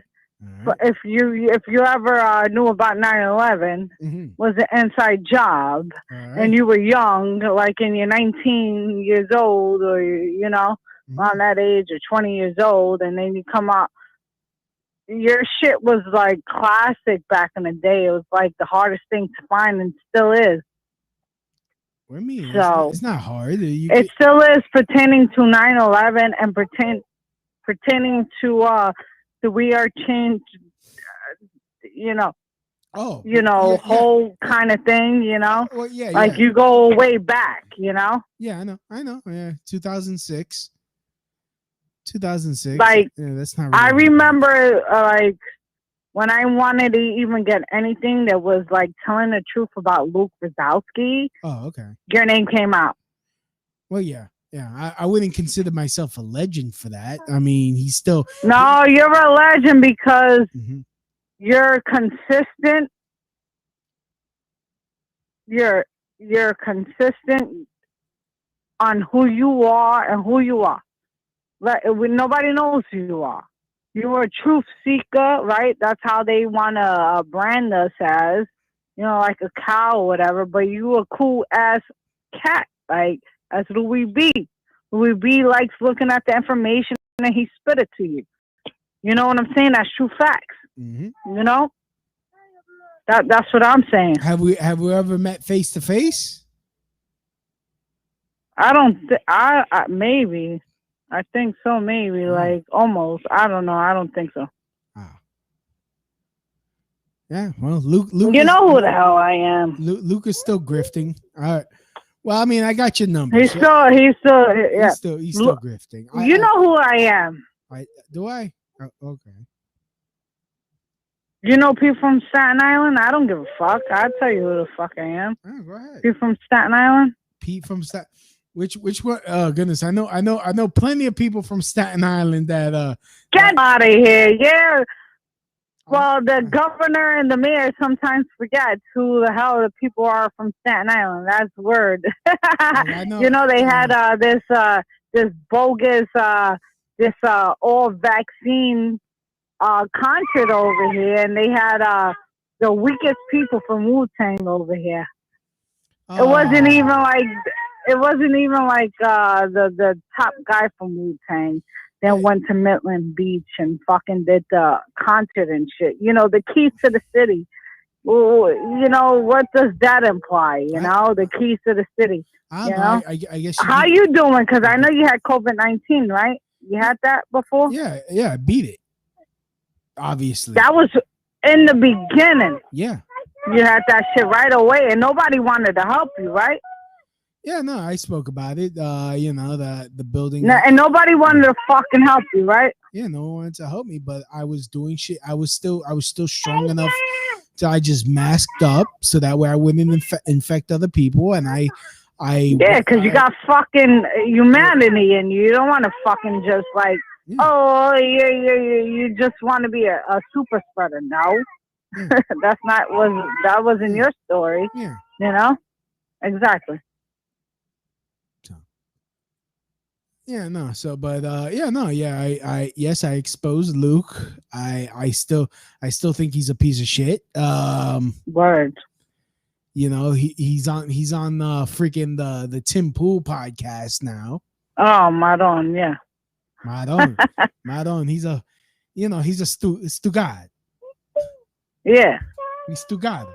if you ever knew about 9/11, was an inside job, and you were young, like in your 19 years old, or, you know, around that age, or 20 years old, and then you come out, your shit was like classic back in the day. It was like the hardest thing to find, and still is. What do you mean? So it's not hard. It still is pertaining to 9/11 and pertaining to the We Are Changed, you know. Oh, you know, whole kind of thing, you know. Well, yeah, like you go way back, you know. Yeah, I know. Yeah, 2006. 2006. Like, yeah, that's not. Really I remember, like, when I wanted to even get anything that was like telling the truth about Luke Wazowski. Oh, okay. Your name came out. Well, yeah. I wouldn't consider myself a legend for that. I mean, he's still. No, you're a legend because you're consistent. You're consistent on who you are and who you are. Like, nobody knows who you are. You're a truth seeker, right? That's how they want to brand us as, you know, like a cow or whatever. But you a cool ass cat, like as Louis B. Louis B. likes looking at the information and he spit it to you. You know what I'm saying? That's true facts. You know, that's what I'm saying. Have we ever met face to face? I don't. I maybe. I think so, maybe, like, almost. I don't know. I don't think so. Yeah, well, Luke you know who the hell I am. Luke is still grifting. All right. Well, I mean, I got your number. He's still grifting. You know who I am. Do I? Oh, okay. You know people from Staten Island? I don't give a fuck. I'll tell you who the fuck I am. Oh, go ahead. People from Staten Island? Pete from Staten. Which one? Oh goodness, I know plenty of people from Staten Island that get out of here. Yeah. Well, the governor and the mayor sometimes forget who the hell the people are from Staten Island. That's word. You know, they had this bogus this all vaccine concert over here, and they had the weakest people from Wu-Tang over here. It wasn't even like the top guy from Wu-Tang that went to Midland Beach and fucking did the concert and shit. You know, the keys to the city. Well, you know, what does that imply? You know, the keys to the city. You know? I guess. How you doing? Because I know you had COVID-19, right? You had that before? Yeah, I beat it. Obviously. That was in the beginning. Yeah. You had that shit right away, and nobody wanted to help you, right? Yeah, no, I spoke about it. The building. And nobody wanted to fucking help you, right? Yeah, no one wanted to help me, but I was doing shit. I was still strong enough to I just masked up so that way I wouldn't infect other people, and Yeah, because you got fucking humanity and you don't want to fucking just like, you just want to be a super spreader. No, that wasn't your story. Yeah, exactly. Yeah, no. So, but I exposed Luke. I still think he's a piece of shit. Word. He's on freaking the Tim Pool podcast now. Oh, Madon, yeah. Madon. He's a Stugad. Yeah. He's Stugad.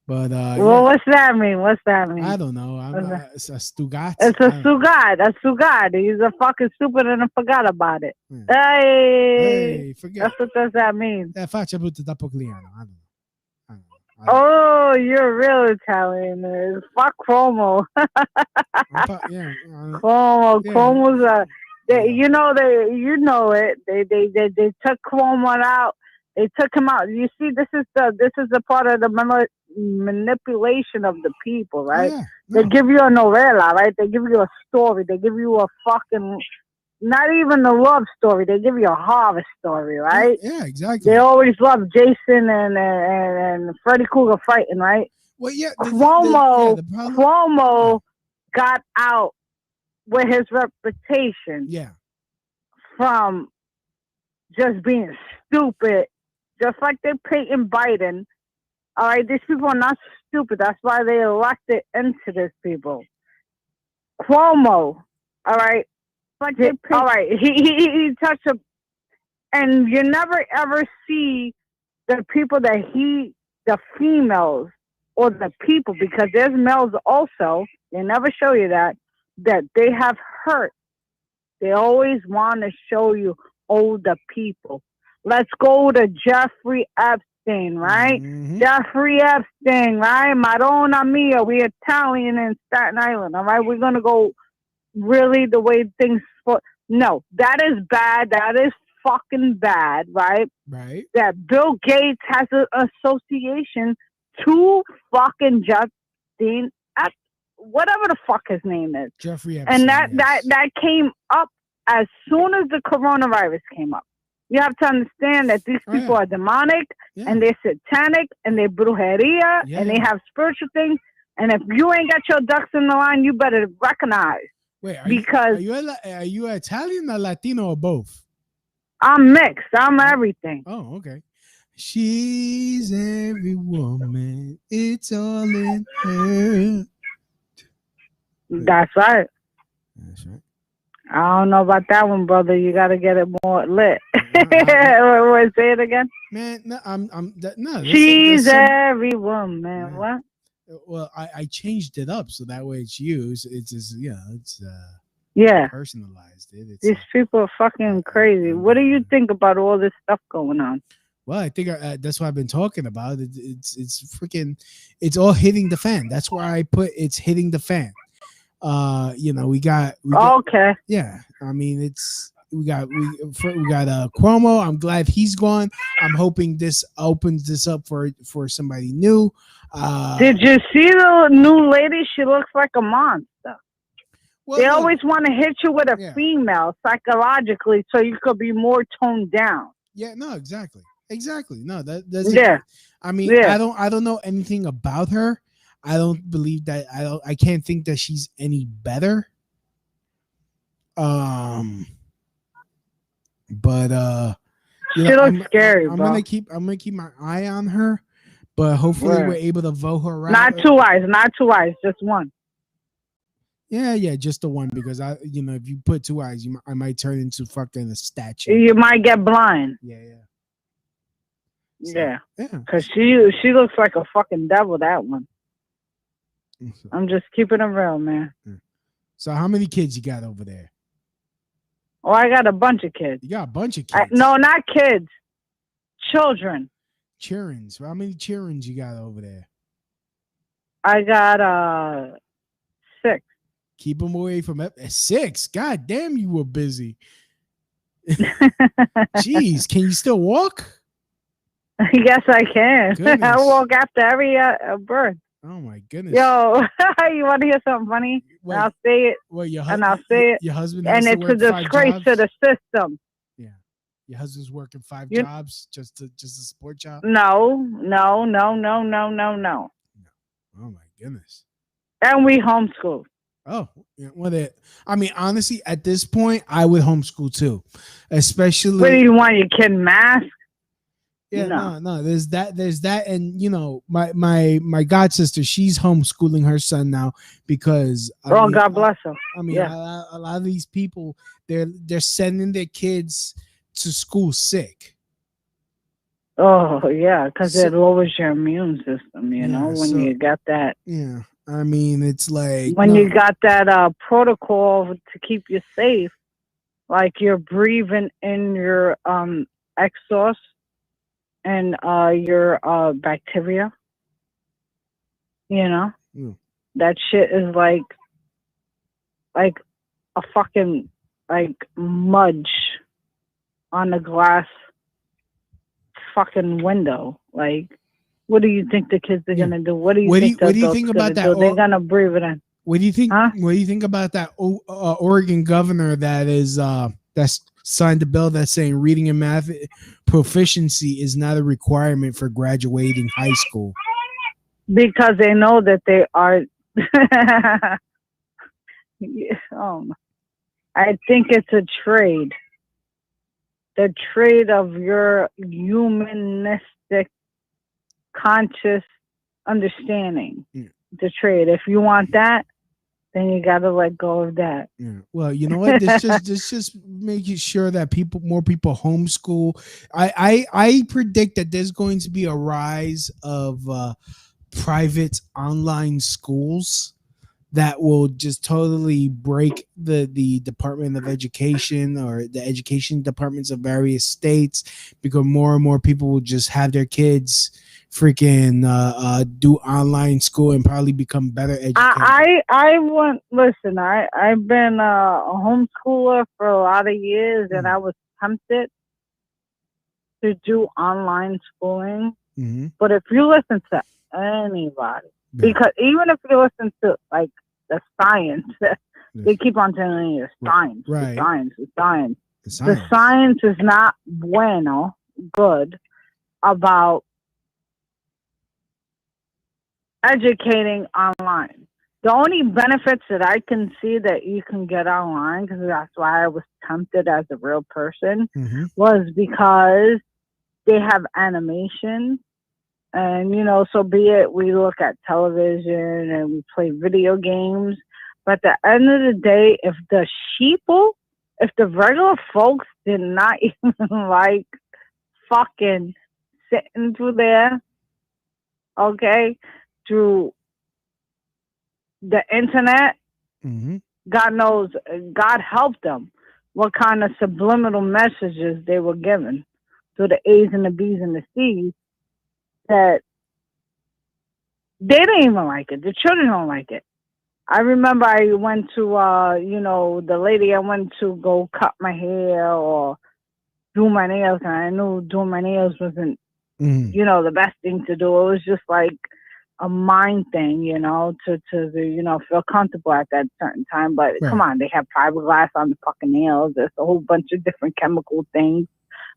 But what's that mean? What's that mean? I don't know. It's a Stugat. It's a Sugad. He's a fucking stupid and I forgot about it. Yeah. Hey, forget. What does that mean? Faccia brutta da Pogliano. I don't know. Oh, you're real Italian. Fuck Cuomo. Cuomo's you know it. They took Cuomo out. They took him out. You see, this is the part of the manipulation of the people, right? Oh, yeah. They give you a novella, right? They give you a story. They give you a fucking, not even a love story. They give you a horror story, right? Yeah, exactly. They always love Jason and Freddy Krueger fighting, right? Well, yeah. Cuomo got out with his reputation. Yeah. From just being stupid. Just like they're Peyton Biden. All right, these people are not stupid. That's why they elected into these people. Cuomo, all right. All right, he touched a, and you never ever see the people the females or the people, because there's males also. They never show you that they have hurt. They always want to show you older people. Let's go to Jeffrey Epstein, right? Mm-hmm. Jeffrey Epstein, right? Madonna mia, we Italian in Staten Island, all right? We're going to go really the way things... No, that is bad. That is fucking bad, right? Right. That Bill Gates has an association to fucking Justin, whatever the fuck his name is. Jeffrey Epstein. And that came up as soon as the coronavirus came up. You have to understand that these people are demonic, and they're satanic, and they're brujeria, and they have spiritual things. And if you ain't got your ducks in the line, you better recognize. Wait, are you Italian or Latino or both? I'm mixed. I'm everything. Oh, okay. She's every woman. It's all in her. That's right. That's right. I don't know about that one, brother. You got to get it more lit. Say it again. Man, no. She's every woman. What? Well, I changed it up so that way it's used. It's just, it's personalized. These people are fucking crazy. What do you think about all this stuff going on? Well, I think that's what I've been talking about. It's freaking, it's all hitting the fan. That's why I put it's hitting the fan. We got okay. Yeah, I mean we got Cuomo. I'm glad he's gone. I'm hoping this opens this up for somebody new. Did you see the new lady? She looks like a monster. Well, they always want to hit you with a female psychologically, so you could be more toned down. Yeah, no, exactly. No, that's yeah. I mean, I don't know anything about her. I don't believe that. I can't think that she's any better. But she looks scary. I'm gonna keep my eye on her, but hopefully we're able to vote her out. Not two eyes, just one. Yeah, just the one, because if you put two eyes, I might turn into fucking a statue. You might get blind. Yeah. Because she looks like a fucking devil. That one. I'm just keeping it real, man. So how many kids you got over there? Oh, I got a bunch of kids. You got a bunch of kids? No, not kids. Children. Children. So how many children you got over there? I got 6. Keep them away from 6. God damn, you were busy. Jeez, can you still walk? Yes, I can. Goodness. I walk after every birth. Oh my goodness. Yo, you want to hear something funny? Wait, I'll say it. Well, your I'll say it. Your husband has And to it's a work 5 disgrace jobs? to the system. Yeah, your husband's working 5 You- jobs just to support y'all. No. Oh my goodness. And we homeschool. Oh, yeah, well, I mean, honestly, at this point, I would homeschool too, especially. What do you want? Your kid mask? Yeah, no. There's that, and you know, my god sister, she's homeschooling her son now because. God bless her. I mean, yeah. a lot of these people, they're sending their kids to school sick. Oh yeah, because it lowers your immune system. You know, when you got that. Yeah, I mean, it's like when you got that protocol to keep you safe, like you're breathing in your exhaust and your bacteria. You know, that shit is like a fucking mudge on the glass fucking window. Like, what do you think the kids are gonna do? What do you think about that? They're gonna breathe it in. What do you think? Huh? What do you think about that Oregon governor that is that's signed a bill that's saying reading and math proficiency is not a requirement for graduating high school? Because they know that they are. I think it's a trade. The trade of your humanistic, conscious understanding. Yeah. The trade. If you want that, then you got to let go of that. Yeah. Well, you know what? This just making sure that more people homeschool. I predict that there's going to be a rise of private online schools that will just totally break the Department of Education or the education departments of various states, because more and more people will just have their kids freaking do online school and probably become better educated. I've been a homeschooler for a lot of years, and I was tempted to do online schooling. Mm-hmm. But if you listen to anybody, because even if you listen to like the science, they keep on telling you science, right. The science is not good about educating online. The only benefits that I can see that you can get online, because that's why I was tempted as a real person, was because they have animation. And, you know, so be it, we look at television and we play video games. But at the end of the day, if the regular folks did not even like fucking sitting through there, okay, through the internet, God knows, God helped them what kind of subliminal messages they were given to the A's and the B's and the C's, that they didn't even like it. The children don't like it. I remember I went to, the lady I went to go cut my hair or do my nails, and I knew doing my nails wasn't, the best thing to do. It was just like a mind thing, to feel comfortable at that certain time. But come on, they have fiberglass on the fucking nails. There's a whole bunch of different chemical things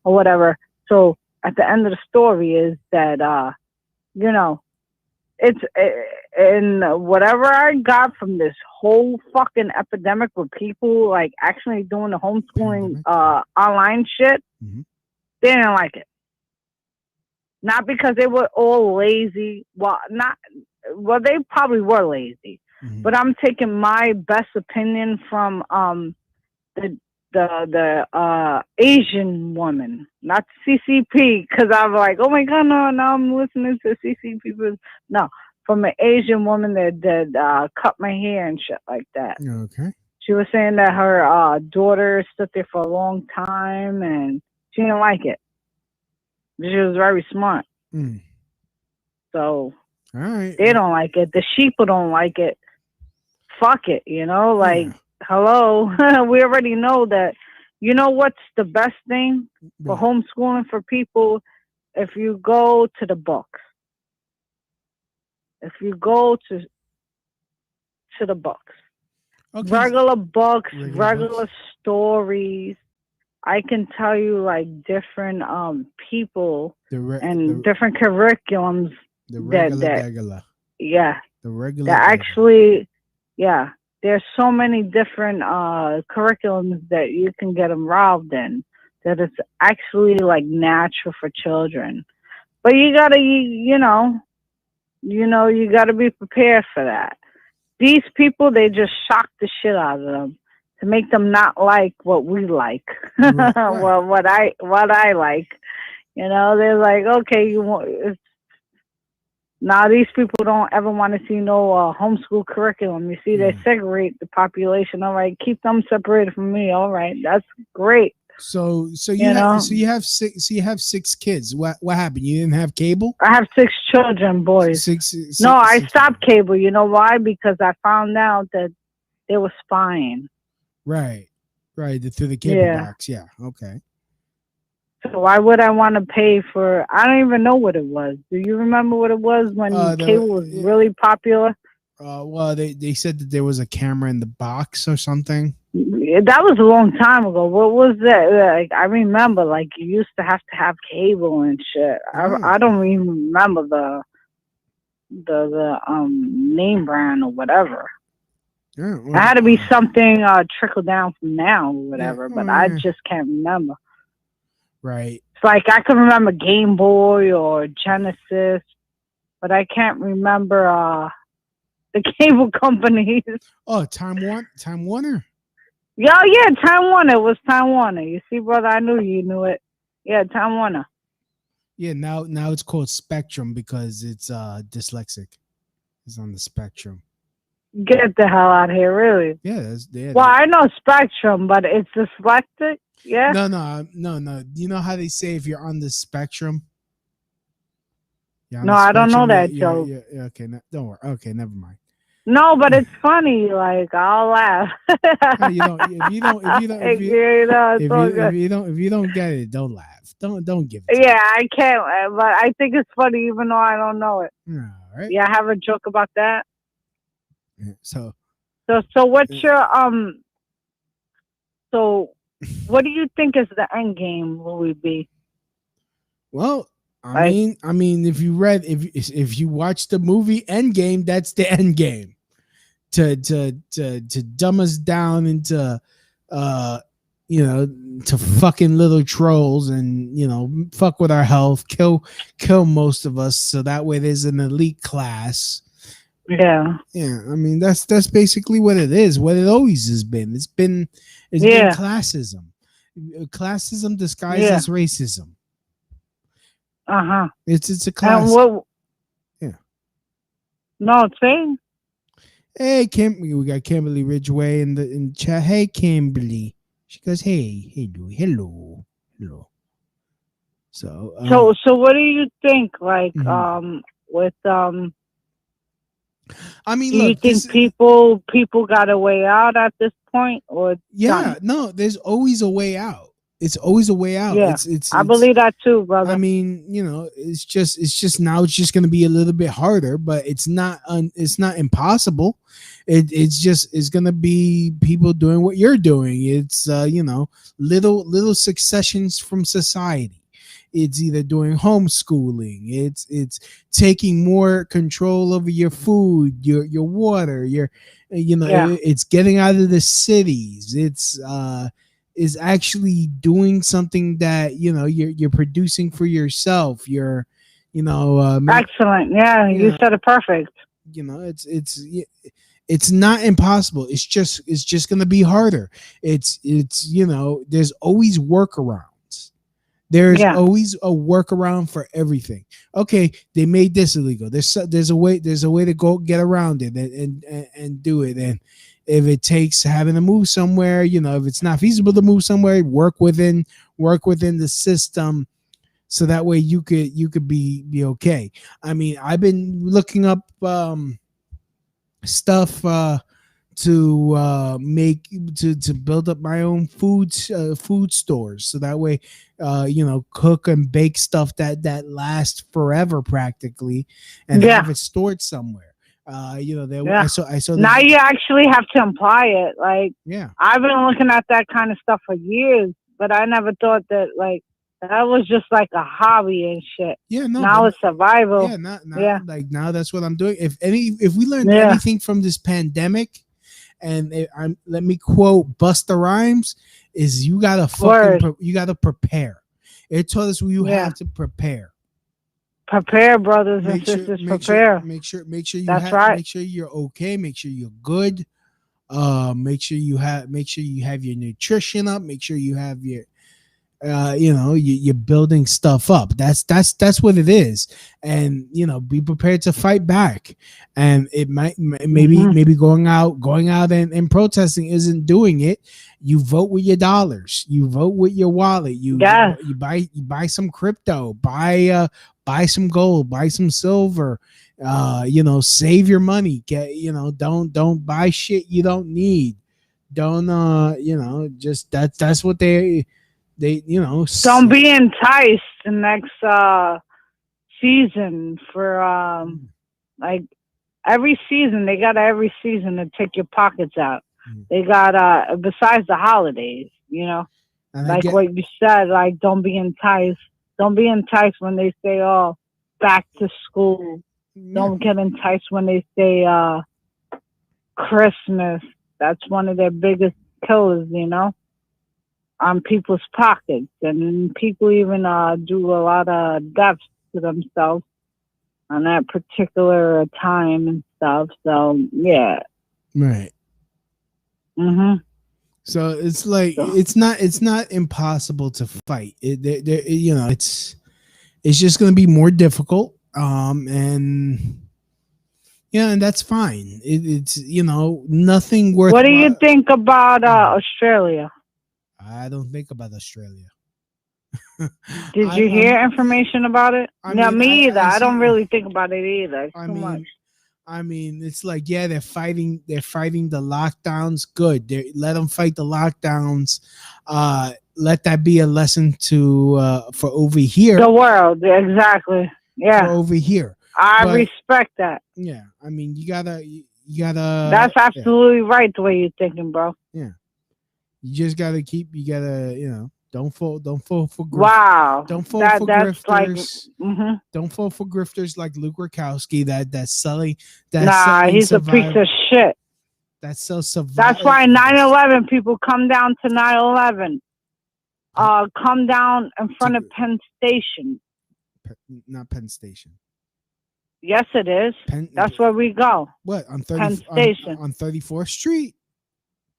or whatever. So at the end of the story is that, and whatever I got from this whole fucking epidemic with people like actually doing the homeschooling online shit, they didn't like it. Not because they were all lazy. Well, they probably were lazy. But I'm taking my best opinion from the Asian woman, not CCP, because I'm like, oh my god, no, now I'm listening to CCP. No, from an Asian woman that cut my hair and shit like that. Okay. She was saying that her daughter stood there for a long time and she didn't like it. She was very smart. So All right. They don't like it. The sheeple don't like it. Fuck it, like, hello. We already know that. You know what's the best thing for homeschooling for people? If you go to the books. If you go to the books. Okay. Regular books, regular stories. I can tell you like different people and different curriculums the regular. Yeah. The regular. That actually, yeah. There's so many different curriculums that you can get involved in that it's actually like natural for children. But you gotta, you gotta be prepared for that. These people, they just shock the shit out of them to make them not like what we like. Right. Well, what I like. They're like, okay, now these people don't ever want to see no homeschool curriculum. You see, they segregate the population. All right, keep them separated from me. All right, that's great. So you have six kids. What happened? You didn't have cable? I have 6 children, boys. No, I stopped cable. You know why? Because I found out that they were spying. Right. Through the cable box. Yeah. Okay. So why would I want to pay for? I don't even know what it was. Do you remember what it was when cable was really popular? Well, they said that there was a camera in the box or something. That was a long time ago. What was that? Like, I remember, like, you used to have cable and shit. I don't even remember the name brand or whatever. Yeah, it had to be something trickle down from now or whatever, but I just can't remember. Right. It's like I can remember Game Boy or Genesis, but I can't remember the cable companies. Oh, Time Warner. Yeah, Time Warner. It was Time Warner. You see, brother, I knew you knew it. Yeah, Time Warner. Yeah, now it's called Spectrum because it's dyslexic. It's on the Spectrum. Get the hell out of here, really? Yeah, well, I know Spectrum, but it's dyslexic. Yeah. No. You know how they say if you're on the spectrum? No, I don't know that joke. Yeah, okay, don't worry. Okay, never mind. No, but it's funny. Like, I'll laugh. If you don't get it, don't laugh. Don't give it. Yeah, I can't. But I think it's funny, even though I don't know it. All right. Yeah, I have a joke about that. Yeah, so what's your So, what do you think is the end game, Louis B? Well, I mean, if you watch the movie Endgame, that's the end game. To dumb us down into to fucking little trolls and fuck with our health, kill most of us, so that way there's an elite class. Yeah. I mean, that's basically what it is. What it always has been. It's been classism. Classism disguised as racism. It's a class. No, it's saying. Hey, we got Kimberly Ridgeway in the chat. Hey, Kimberly. She goes, hey, Louis, hello. So what do you think? Like, with I mean, do you think people got a way out at this point, or no? There's always a way out. It's always a way out. Yeah, I believe that too, brother. I mean, it's just now it's just going to be a little bit harder, but it's not impossible. It's going to be people doing what you're doing. It's little successions from society. It's either doing homeschooling. It's taking more control over your food, your water, it's getting out of the cities. It's is actually doing something that you're producing for yourself. You're excellent. Yeah, you said it perfect. It's not impossible. It's just gonna be harder. It's there's always workarounds. There's always a workaround for everything. Okay, they made this illegal. There's a way to go get around it and do it. And if it takes having to move somewhere, if it's not feasible to move somewhere, work within the system so that way you could be okay. I mean, I've been looking up stuff to make to build up my own food stores, so that way cook and bake stuff that lasts forever practically, and Yeah. have it stored somewhere. Yeah. I saw Now you actually have to apply it. Like, yeah. I've been looking at that kind of stuff for years, but I never thought that, like, that was just like a hobby and shit. Yeah, no, Now but it's survival. yeah, not Yeah. like now that's what I'm doing. If we learned Yeah. anything from this pandemic, and let me quote Busta Rhymes, is you gotta you gotta prepare. It told us you Yeah. have to prepare. Prepare, brothers and sisters. Prepare. Make sure you That's right. make sure you're okay. Make sure you're good. Make sure you have your nutrition up. Make sure you have your you're building stuff up. That's what it is. And be prepared to fight back. And it maybe going out and protesting isn't doing it. You vote with your dollars, you vote with your wallet, you buy some crypto, buy some gold, buy some silver, save your money, don't buy shit you don't need. Don't just that's what they don't be enticed the next season for like every season every season to take your pockets out. They got besides the holidays, like what you said, like don't be enticed when they say back to school. Don't get enticed when they say Christmas. That's one of their biggest killers, on people's pockets, and people even do a lot of deaths to themselves on that particular time and stuff. So yeah, right. So it's like it's not impossible to fight. It's just going to be more difficult. And that's fine. It's nothing worth. What do you think about Australia? I don't think about Australia. Did you hear information about it? Me either. I don't really think about it either. It's too much. I mean, it's like, yeah, they're fighting the lockdowns. Good. Let them fight the lockdowns. Let that be a lesson for over here. The world, exactly. Yeah. For over here. I respect that. Yeah. I mean, you gotta. That's absolutely right the way you're thinking, bro. Yeah. You just gotta don't fall for wow. Don't fall for grifters. Don't fall for grifters like Luke Rakowski that's selling. He's a piece of shit. That's so survival. That's why 9/11 people come down to 9/11. Come down in front of Penn Station. Not Penn Station. Yes, it is. That's where we go. What on Penn Station on 34th Street?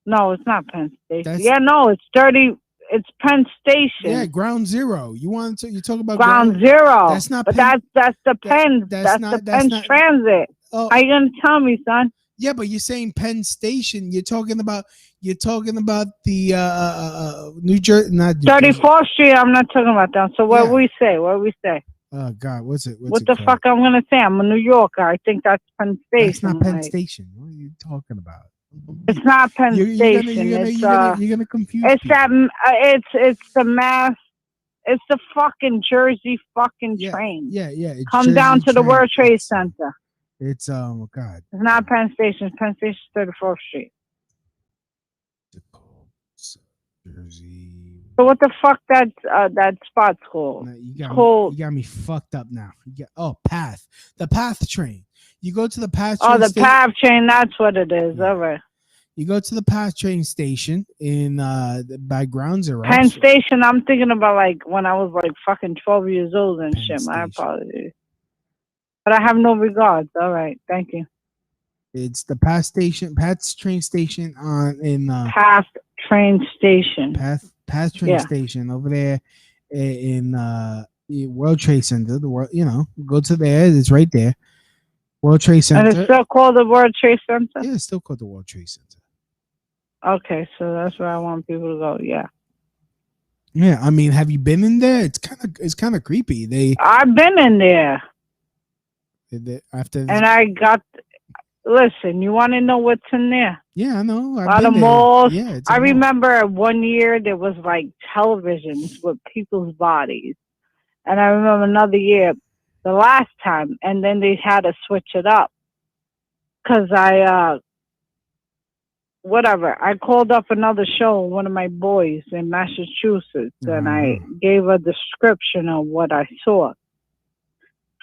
No, it's not Penn Station. It's dirty. It's Penn Station. Yeah, Ground Zero. You talk about Ground Zero. That's not. But that's the Penn. That's the Penn Transit. Oh. How you gonna tell me, son? Yeah, but you're saying Penn Station. You're talking about the New Jersey, not 34th Street. I'm not talking about that. So what we say? Oh God, what's it? What the fuck I'm gonna say? I'm a New Yorker. I think that's Penn Station. That's not Penn Station. What are you talking about? It's not Penn Station. You're gonna confuse. It's people. It's the mass. It's the fucking Jersey fucking train. Yeah. Come Jersey down to the train. World Trade Center. It's God. It's not Penn Station. Penn Station is 34th Street. Jersey. So what the fuck that spot's called? No, you got me fucked up now. Path. The Path train. You go to the Path train. Oh, the Path train, that's what it is. All right. You go to the Path train station in by Ground Zero. Penn Station, I'm thinking about like when I was like fucking 12 years old and Penn shit. Station. My apologies. But I have no regards. All right, thank you. It's the Path train station Path train station. Path train station over there in World Trade Center. Go to there. It's right there. World Trade Center. And it's still called the World Trade Center? Yeah, it's still called the World Trade Center. Okay, so that's where I want people to go. Yeah. Yeah, I mean, have you been in there? It's kind of creepy. I've been in there, After and I got. Listen, you want to know what's in there? yeah, I know. A I've lot been of there. malls. Yeah, it's I a mall. remember 1 year there was like televisions with people's bodies, and I remember another year, the last time, and then they had to switch it up because whatever. I called up another show, one of my boys in Massachusetts, and I gave a description of what I saw.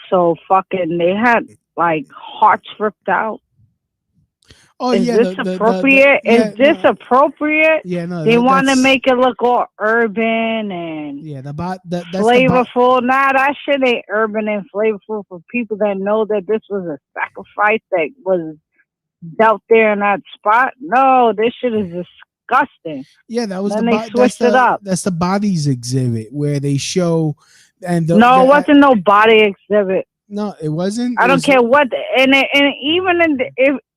So fucking, they had like hearts ripped out. Oh Is yeah, this appropriate? yeah, Is this appropriate? yeah, no, They want to that's make it look all urban and yeah, that's flavorful. Nah, that shit ain't urban and flavorful for people that know that this was a sacrifice that was dealt there in that spot. No, this shit is disgusting. yeah, that was then the they switched it up. that's the bodies exhibit where they show and No, it wasn't no body exhibit. no, it wasn't. I don't care what, and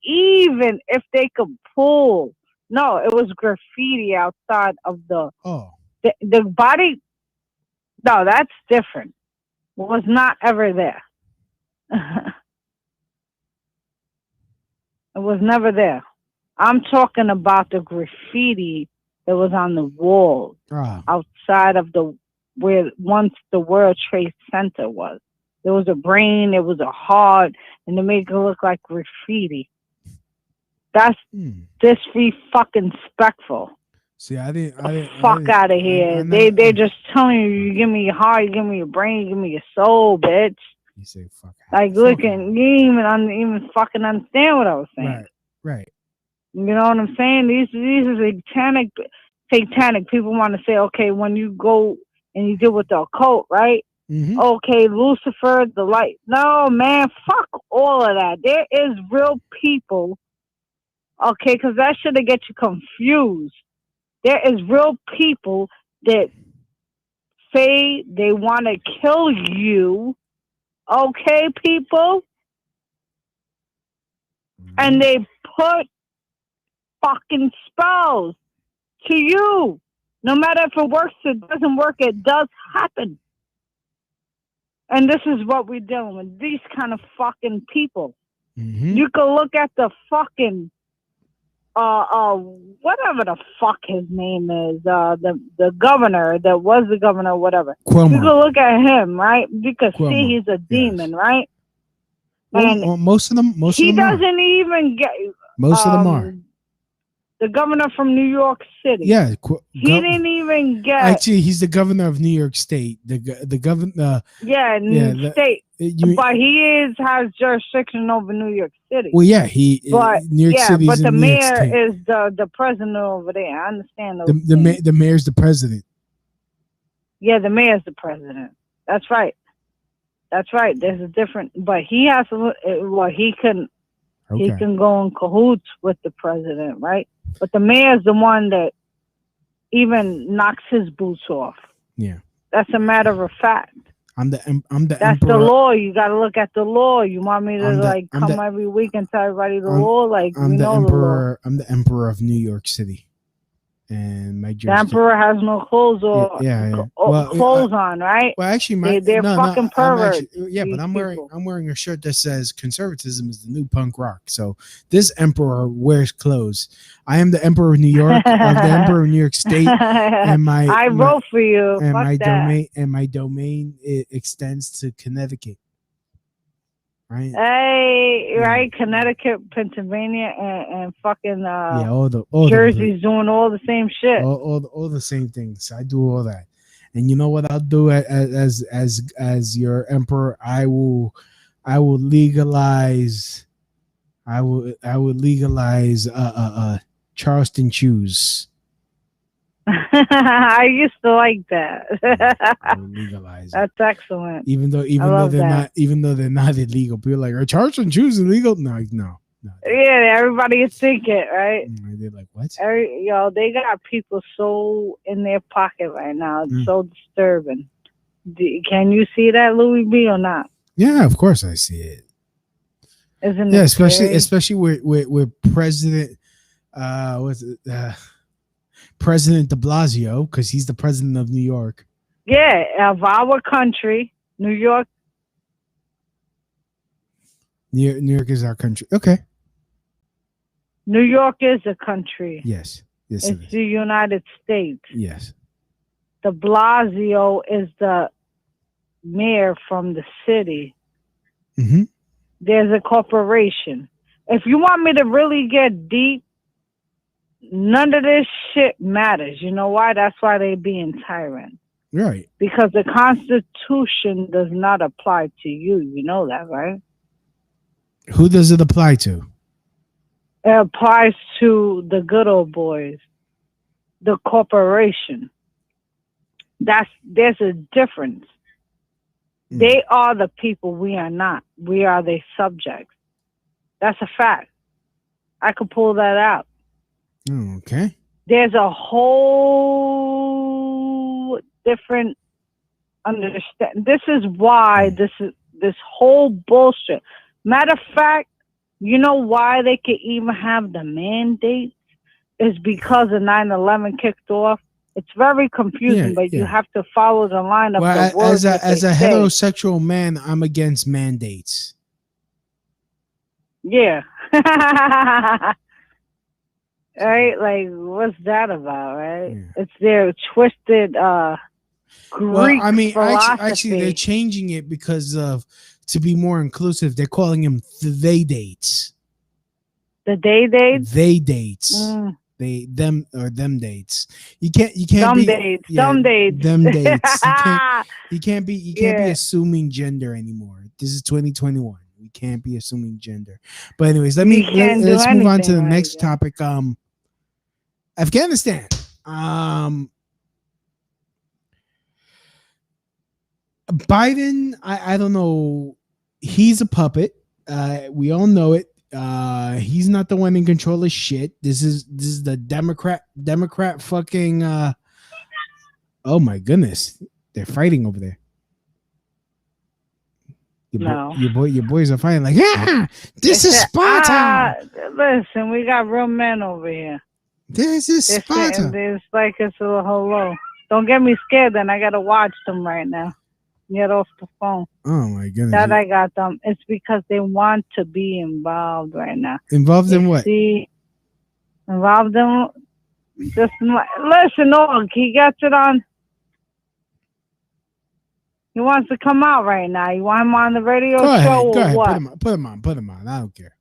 even if they could pull, no, it was graffiti outside of the body. No, that's different. Was not ever there. It was never there. I'm talking about the graffiti that was on the wall outside of where once the World Trade Center was. There was a brain, there was a heart, and they made it look like graffiti. That's fucking respectful. See, I didn't. Fuck out of here. They're just telling you, you give me your heart, you give me your brain, you give me your soul, bitch. You say fuck. Like, looking, you didn't even fucking understand what I was saying. Right. You know what I'm saying? These are satanic. People want to say, okay, when you go and you deal with the occult, right? Mm-hmm. Okay, Lucifer, the light. No, man, fuck all of that. There is real people, okay, because that should get you confused. There is real people that say they want to kill you, okay, people? And they put fucking spells to you. No matter if it works, it doesn't work, it does happen. And this is what we're dealing with. These kind of fucking people. Mm-hmm. You can look at the fucking whatever the fuck his name is, the governor that was the governor, whatever. Cuomo. You can look at him, right? You can see he's a demon, right? Well, most of them doesn't even get. Most of them are. The governor from New York City. Yeah, he didn't even get. Actually, he's the governor of New York State. The governor. State. But he has jurisdiction over New York City. Well, yeah, New York City. But the mayor is the president over there. I understand those. The mayor's the president. Yeah, the mayor's the president. That's right. There's a different, but he has to. Well, he can go in cahoots with the president, right? But the mayor's the one that even knocks his boots off. Yeah, that's a matter of fact. I'm the That's emperor. the law. You got to look at the law. You want me to come every week and tell everybody the law? Like, I'm we the know emperor. the law. I'm the emperor of New York City, and my the emperor has no clothes or clothes on, right? Well, actually, they're fucking perverts. But I'm wearing a shirt that says conservatism is the new punk rock. So this emperor wears clothes. I am the emperor of New York. I'm the emperor of New York State, and I vote for you. And Fuck my domain extends to Connecticut. Right. Hey, right, Connecticut, Pennsylvania, and fucking all Jersey's doing all the same shit. All the same things. I do all that, and you know what I'll do as your emperor? I will legalize. I would legalize Charleston shoes. I used to like that. Legalize That's excellent. Even though they're not illegal, people are like, are Charleston shoes illegal? No. Yeah, everybody think it, right? They're like, what? They got people so in their pocket right now. It's so disturbing. Can you see that, Louis B, or not? Yeah, of course I see it. Isn't it? Especially with President President de Blasio, because he's the president of New York. Yeah, of our country, New York. New York is our country. Okay. New York is a country. Yes. Yes, It's the United States. Yes. De Blasio is the mayor from the city. Mm-hmm. There's a corporation. If you want me to really get deep, none of this shit matters. You know why? That's why they being tyrants. Right. Because the Constitution does not apply to you. You know that, right? Who does it apply to? It applies to the good old boys, the corporation. There's a difference. They are the people. We are not. We are their subjects. That's a fact. I could pull that out. Okay. There's a whole different understand. This is why this whole bullshit. Matter of fact, you know why they could even have the mandates is because of 9/11 kicked off. It's very confusing, but you have to follow the line of the words. As a heterosexual man, I'm against mandates. Yeah. Right? Like, what's that about, right? Yeah. It's their twisted Greek philosophy. Actually, they're changing it because of to be more inclusive. They're calling them they dates. The they dates? They dates. Them dates. You can't them be dates. Yeah, them dates. Them dates. You can't be assuming gender anymore. This is 2021. We can't be assuming gender. But anyways, let's move on to the next topic. Afghanistan. Biden, I don't know. He's a puppet. We all know it. He's not the one in control of shit. This is the Democrat fucking oh my goodness. They're fighting over there. Your boys are fighting like, this is Sparta. Listen, we got real men over here. This is Sparta. It's like it's a hello. Don't get me scared then. I gotta watch them right now. Get off the phone. Oh my goodness. That I got them. It's because they want to be involved right now. Involved in what? Involved in just listen, look, he gets it on. He wants to come out right now. You want him on the radio show or what? Put him on. I don't care.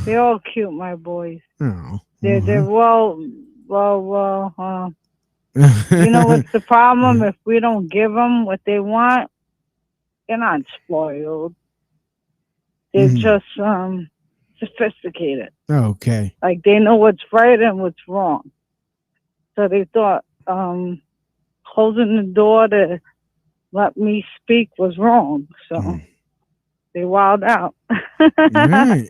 They're all cute, my boys. Oh. They're well. You know what's the problem? If we don't give them what they want, they're not spoiled. They're just sophisticated. Okay. Like they know what's right and what's wrong. So they thought closing the door to let me speak was wrong. So they wild out. Right.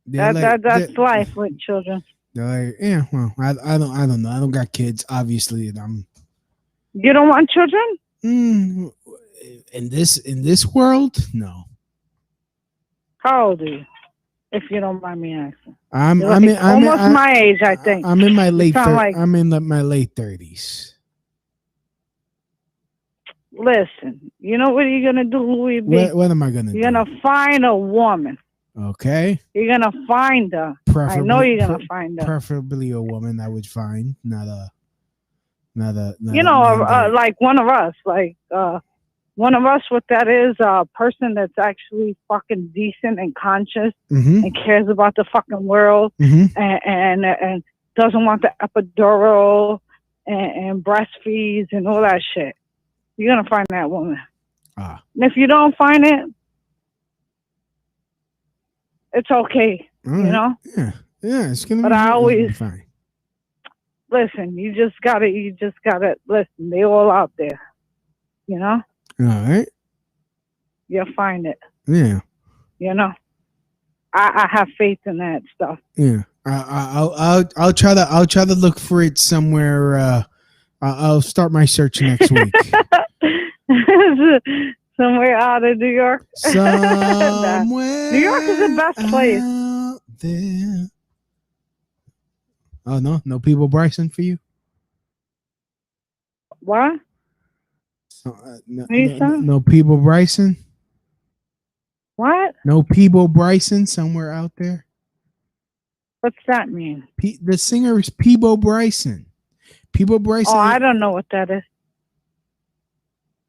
That's life with children. They're like, yeah, well, I don't know. I don't got kids, obviously. And You don't want children? In this world, no. How old are you? If you don't mind me asking. I'm almost my age, I think. I'm in my late. I'm in my late 30s. Listen, you know what you're gonna do, Louis B? What am I gonna do? You're gonna find a woman. Okay. You're gonna find her. I know you're gonna find her. Preferably a woman. I would find, not a. Like one of us, one of us. What that is, a person that's actually fucking decent and conscious and cares about the fucking world and doesn't want the epidural and breastfeeds and all that shit. You're gonna find that woman. And if you don't find it, it's okay. You know? Yeah, it's gonna be fine. Listen, you just gotta listen, they all out there. You know? All right. You'll find it. Yeah. You know? I have faith in that stuff. Yeah. I'll try to look for it somewhere. I'll start my search next week. Somewhere out of New York. Somewhere. New York is the best place. There. Oh no People Bryson for you. What? No, What you say? no People Bryson. What? No People Bryson somewhere out there. What's that mean? The singer is Peebo Bryson. Peebo Bryson. Oh, I don't know what that is.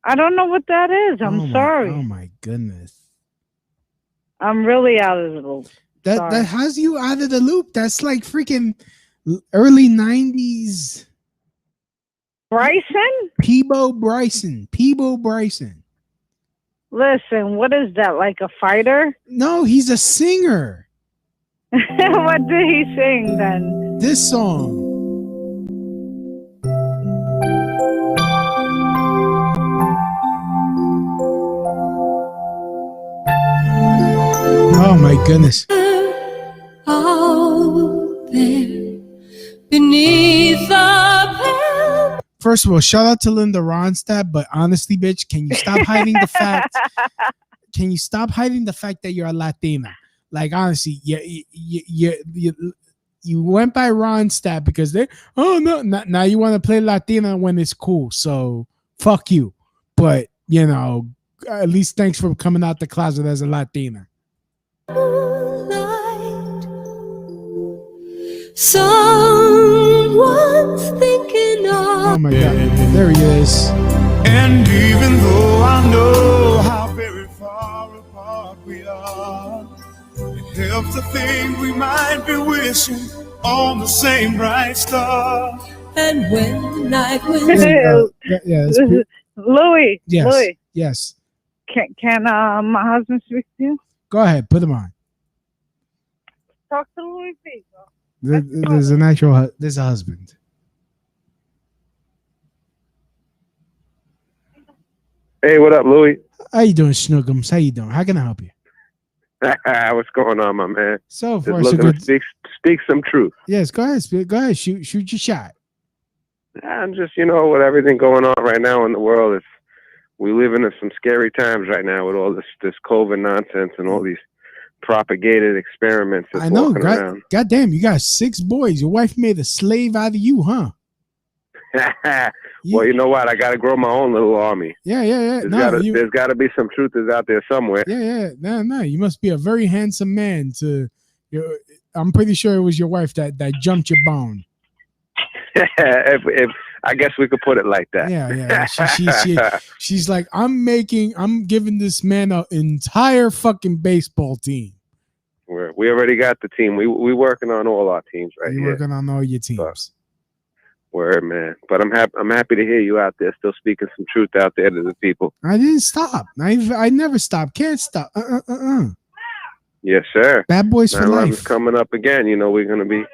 I don't know what that is. I'm sorry. Oh my goodness. I'm really out of the loop. That has you out of the loop. That's like freaking early 90s. Bryson? Peebo Bryson. Listen, what is that? Like a fighter? No, he's a singer. What did he sing then? This song. Oh my goodness. Out there beneath the First of all, shout out to Linda Ronstadt, but honestly, bitch, can you stop hiding the fact? Can you stop hiding the fact that you're a Latina? Like, honestly, you went by Ronstadt because now you want to play Latina when it's cool. So fuck you. But at least thanks for coming out the closet as a Latina. Someone's thinking of. Oh my God, there he is. And even though I know how very far apart we are, it helps to think we might be wishing on the same bright star. And when the night winds Louis. Yes. Louis. Yes. Can my husband speak to you? Go ahead, put him on. Talk to Louis, please. There's a husband. Hey, what up, Louis? How you doing, Snookums? How you doing? How can I help you? What's going on, my man? So far, just so looking good. to speak some truth. Yes, go ahead. Go ahead. Shoot your shot. I'm just, with everything going on right now in the world, we live in some scary times right now with all this COVID nonsense and all these propagated experiments. I know. Around. God damn, you got 6 boys. Your wife made a slave out of you, huh? Well, you know what? I got to grow my own little army. Yeah. There's got to be some truthers out there somewhere. Yeah. No. You must be a very handsome man. I'm pretty sure it was your wife that jumped your bone. if I guess we could put it like that. Yeah. She's like, I'm giving this man an entire fucking baseball team. We already got the team. We working on all our teams right here. You're working on all your teams. Word, man. But I'm happy to hear you out there still speaking some truth out there to the people. I didn't stop. I never stop. Can't stop. Yes, sir. Bad boys for life. Is coming up again. We're gonna be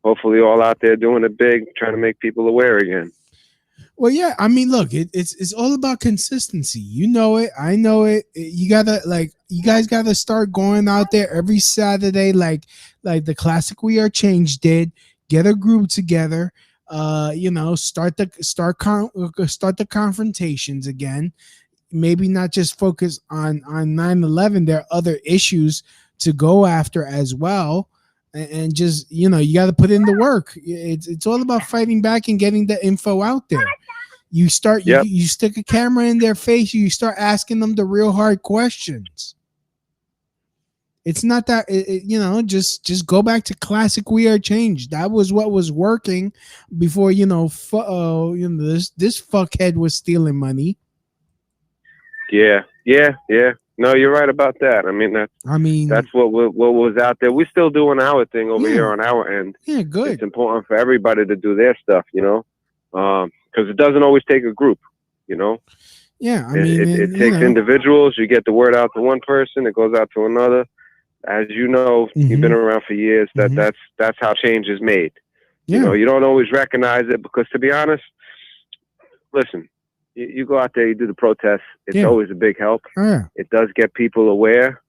hopefully all out there doing it big, trying to make people aware again. Well, yeah. I mean, look, it's all about consistency. You know it. I know it. You guys gotta start going out there every Saturday, like the Classic We Are Change did. Get a group together. Start the confrontations again. Maybe not just focus on 9/11. There are other issues to go after as well. And just, you got to put in the work. It's all about fighting back and getting the info out there. You start, you stick a camera in their face. You start asking them the real hard questions. It's not that, just go back to Classic We Are Change. That was what was working before, this fuckhead was stealing money. Yeah. No, you're right about that. That's what was out there. We're still doing our thing over here on our end. Yeah, good. It's important for everybody to do their stuff, because it doesn't always take a group, Yeah, it takes individuals. You get the word out to one person, it goes out to another. As you know, you've been around for years. That's how change is made. Yeah. You don't always recognize it because, to be honest, listen. You go out there, you do the protests. It's always a big help. Oh, yeah. It does get people aware,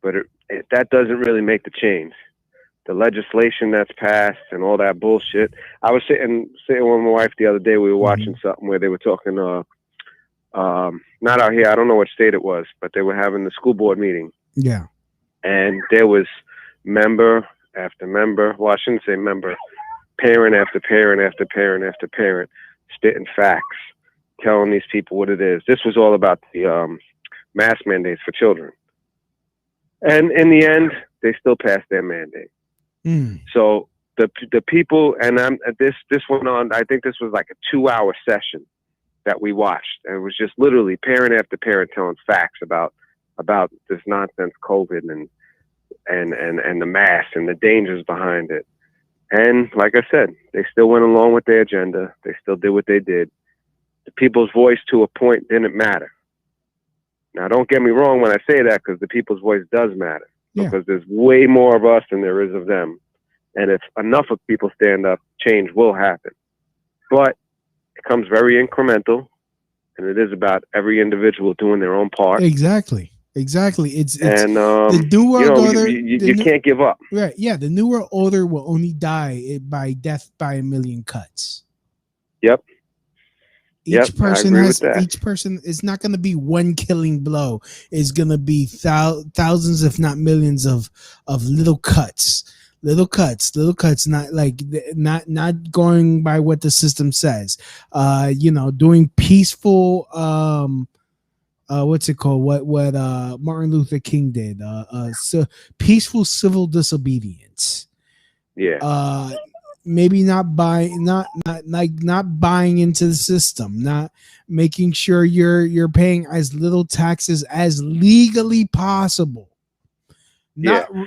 but that doesn't really make the change. The legislation that's passed and all that bullshit. I was sitting with my wife the other day. We were watching something where they were talking. Not out here. I don't know what state it was, but they were having the school board meeting. Yeah. And there was member after member. Well, I shouldn't say member. parent after parent after parent after parent spitting facts, telling these people what it is. This was all about the mask mandates for children. And in the end, they still passed their mandate. So the people, and this went on, I think this was like a 2-hour session that we watched. And it was just literally parent after parent telling facts about this nonsense COVID and the mask and the dangers behind it. And like I said, they still went along with their agenda. They still did what they did. The people's voice to a point didn't matter. Now, don't get me wrong when I say that, because the people's voice does matter. Yeah. Because there's way more of us than there is of them. And if enough of people stand up, change will happen. But it comes very incremental, and it is about every individual doing their own part. Exactly. It's and the New World Order. You can't give up. Right. Yeah. The New World Order will only die by death by a million cuts. Yep. Each person is not going to be one killing blow. It's going to be thousands, if not millions of little cuts, not going by what the system says. Doing peaceful, what's it called? What Martin Luther King did. So peaceful civil disobedience. Yeah. Maybe not buying into the system, not making sure you're paying as little taxes as legally possible. There's ways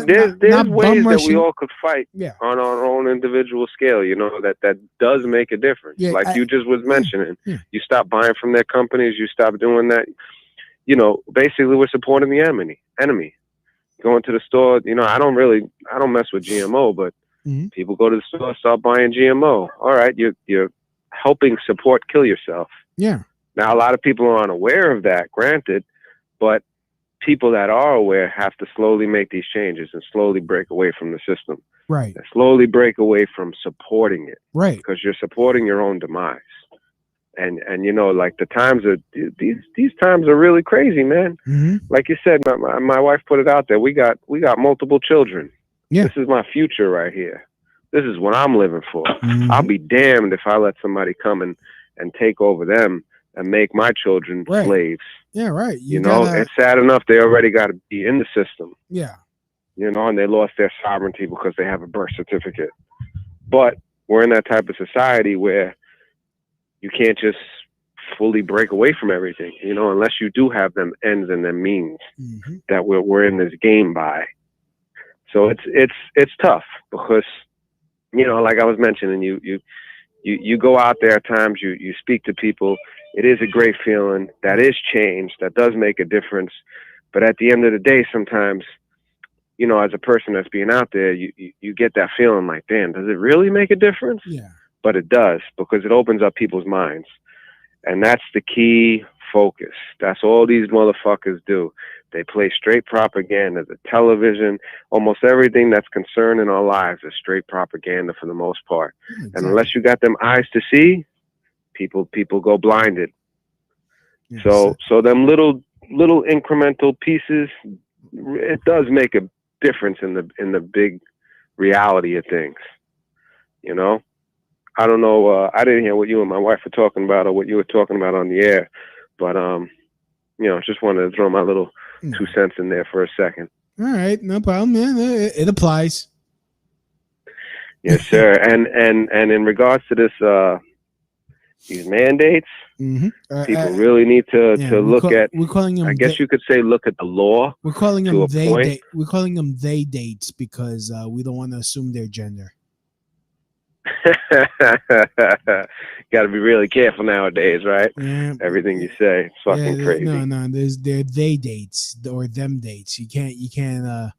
that we all could fight on our own individual scale, that does make a difference. You just was mentioning. You stop buying from their companies, you stop doing that. Basically we're supporting the enemy. Going to the store, I don't mess with GMO, but people go to the store, start buying GMO. All right, you're helping support kill yourself. Yeah. Now, a lot of people are unaware of that, granted, but people that are aware have to slowly make these changes and slowly break away from the system. Right. And slowly break away from supporting it. Right. Because you're supporting your own demise. And like the times are, these times are really crazy, man. Like you said, my wife put it out there. We got multiple children. Yeah. This is my future right here. This is what I'm living for. I'll be damned if I let somebody come and take over them and make my children slaves. Yeah, right. It's sad enough they already got to be in the system. Yeah. And they lost their sovereignty because they have a birth certificate. But we're in that type of society where you can't just fully break away from everything, unless you do have them ends and them means that we're in this game by. So it's tough because, like I was mentioning, you go out there at times, you speak to people. It is a great feeling. That is change. That does make a difference. But at the end of the day, sometimes, as a person that's being out there, you get that feeling like, damn, does it really make a difference? Yeah. But it does, because it opens up people's minds. And that's the key focus. That's all these motherfuckers do. They play straight propaganda. The television, almost everything that's concerned in our lives is straight propaganda for the most part. Exactly. And unless you got them eyes to see, people go blinded. Yes. So them little incremental pieces, it does make a difference in the big reality of things. I don't know. I didn't hear what you and my wife were talking about or what you were talking about on the air, but just wanted to throw my little 2 cents in there for a second. All right, no problem, man. It applies. Yes, sir. And in regards to this, these mandates, people really need to look at. We're calling them. I guess you could say look at the law. We're calling them we're calling them they dates because we don't want to assume their gender. Got to be really careful nowadays, right? Yeah. Everything you say, it's fucking crazy. No. They're they dates or them dates. You can't.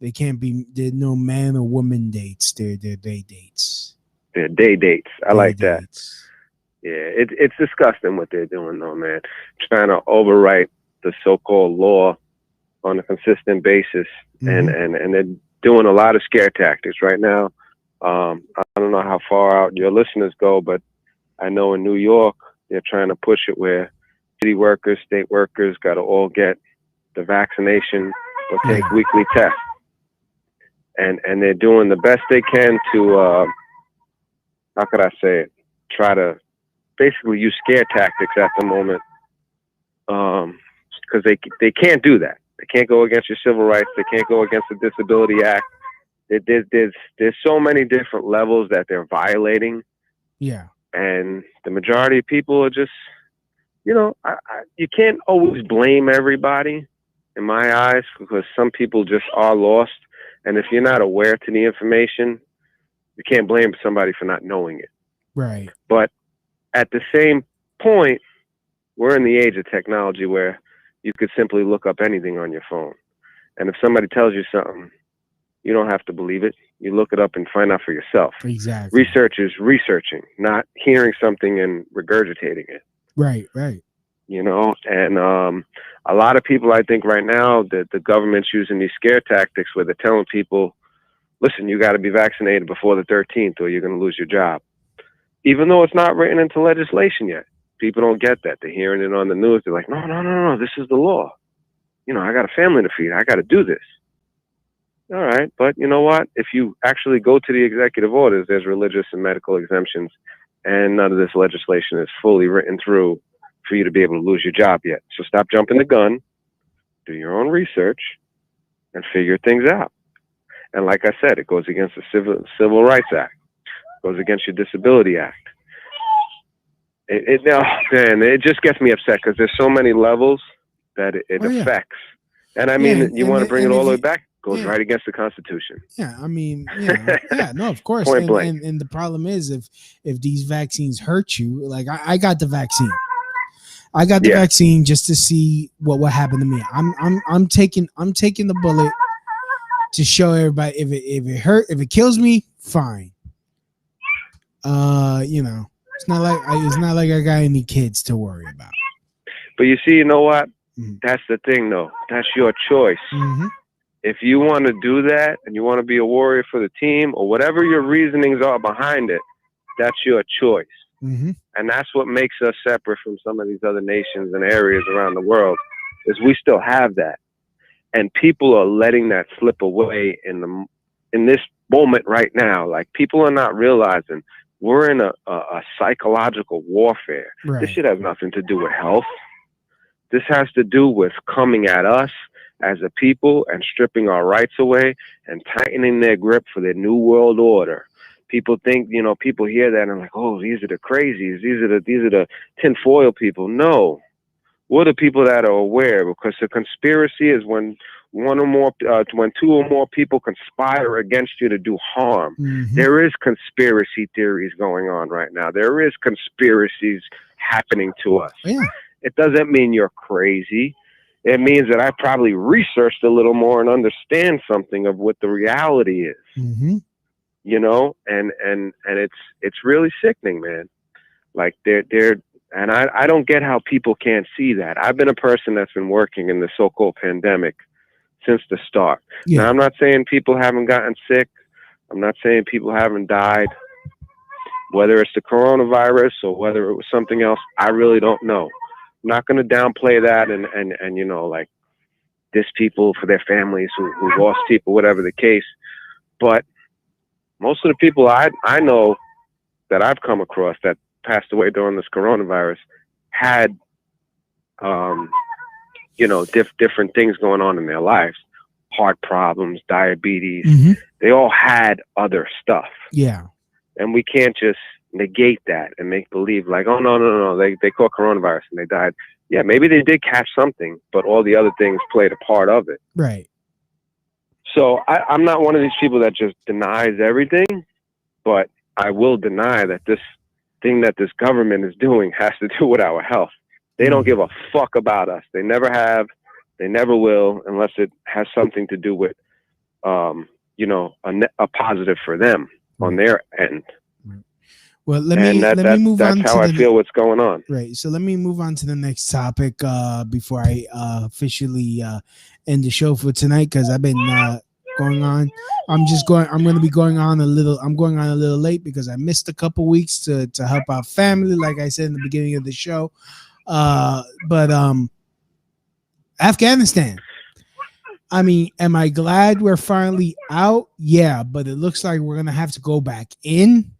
They can't be. There's no man or woman dates. They're they dates. They're day dates. I like that. Dates. Yeah, it's disgusting what they're doing, though, man. Trying to overwrite the so-called law on a consistent basis, and they're doing a lot of scare tactics right now. I don't know how far out your listeners go, but I know in New York, they're trying to push it where city workers, state workers got to all get the vaccination or take weekly tests. And they're doing the best they can to how could I say it? Try to basically use scare tactics at the moment, because they can't do that. They can't go against your civil rights. They can't go against the Disability Act. There's so many different levels that they're violating. Yeah. And the majority of people are just, you can't always blame everybody, in my eyes, because some people just are lost. And if you're not aware to the information, you can't blame somebody for not knowing it. Right. But at the same point, we're in the age of technology where you could simply look up anything on your phone. And if somebody tells you something, you don't have to believe it. You look it up and find out for yourself. Exactly. Research is researching, not hearing something and regurgitating it. Right, right. And a lot of people, I think right now, that the government's using these scare tactics where they're telling people, listen, you got to be vaccinated before the 13th or you're going to lose your job. Even though it's not written into legislation yet. People don't get that. They're hearing it on the news. They're like, no, this is the law. I got a family to feed. I got to do this. All right. But you know what? If you actually go to the executive orders, there's religious and medical exemptions, and none of this legislation is fully written through for you to be able to lose your job yet. So stop jumping the gun, do your own research, and figure things out. And like I said, it goes against the Civil Rights Act, it goes against your Disability Act. It just gets me upset because there's so many levels that it affects. And I mean, you want to bring it all the way back, goes right against the Constitution. Yeah, I mean, no, of course. Point blank. And the problem is if these vaccines hurt you, like I got the vaccine. I got the vaccine just to see what happened to me. I'm taking the bullet to show everybody if it kills me, fine. It's not like I got any kids to worry about. But you see, you know what? Mm-hmm. That's the thing, though. That's your choice. Mm-hmm. If you want to do that and you want to be a warrior for the team or whatever your reasonings are behind it, that's your choice. Mm-hmm. And that's what makes us separate from some of these other nations and areas around the world, is we still have that. And people are letting that slip away in this moment right now. Like, people are not realizing we're in a psychological warfare. Right. This shit has nothing to do with health. This has to do with coming at us as a people and stripping our rights away and tightening their grip for their new world order. People think, people hear that and are like, oh, these are the crazies. These are the tinfoil people. No, we're the people that are aware, because the conspiracy is when two or more people conspire against you to do harm. Mm-hmm. There is conspiracy theories going on right now. There is conspiracies happening to us. Yeah. It doesn't mean you're crazy. It means that I probably researched a little more and understand something of what the reality is. Mm-hmm. And it's really sickening, man. Like and I don't get how people can't see that. I've been a person that's been working in the so-called pandemic since the start. Yeah. Now, I'm not saying people haven't gotten sick. I'm not saying people haven't died. Whether it's the coronavirus or whether it was something else, I really don't know. I'm not going to downplay that and like diss people for their families who lost people, whatever the case. But most of the people I know that I've come across that passed away during this coronavirus had, different things going on in their lives, heart problems, diabetes. Mm-hmm. They all had other stuff. Yeah. And we can't just negate that and make believe like, oh, no. They caught coronavirus and they died. Yeah, maybe they did catch something, but all the other things played a part of it. Right. So I'm not one of these people that just denies everything, but I will deny that this thing that this government is doing has to do with our health. They don't give a fuck about us. They never have. They never will, unless it has something to do with, a positive for them on their end. Well, let me move on. That's how I feel what's going on. Right. So let me move on to the next topic before I officially end the show for tonight, because I've been going on. I'm going to be going on a little. I'm going on a little late because I missed a couple weeks to help out family, like I said in the beginning of the show. But Afghanistan. I mean, am I glad we're finally out? Yeah, but it looks like we're gonna have to go back in.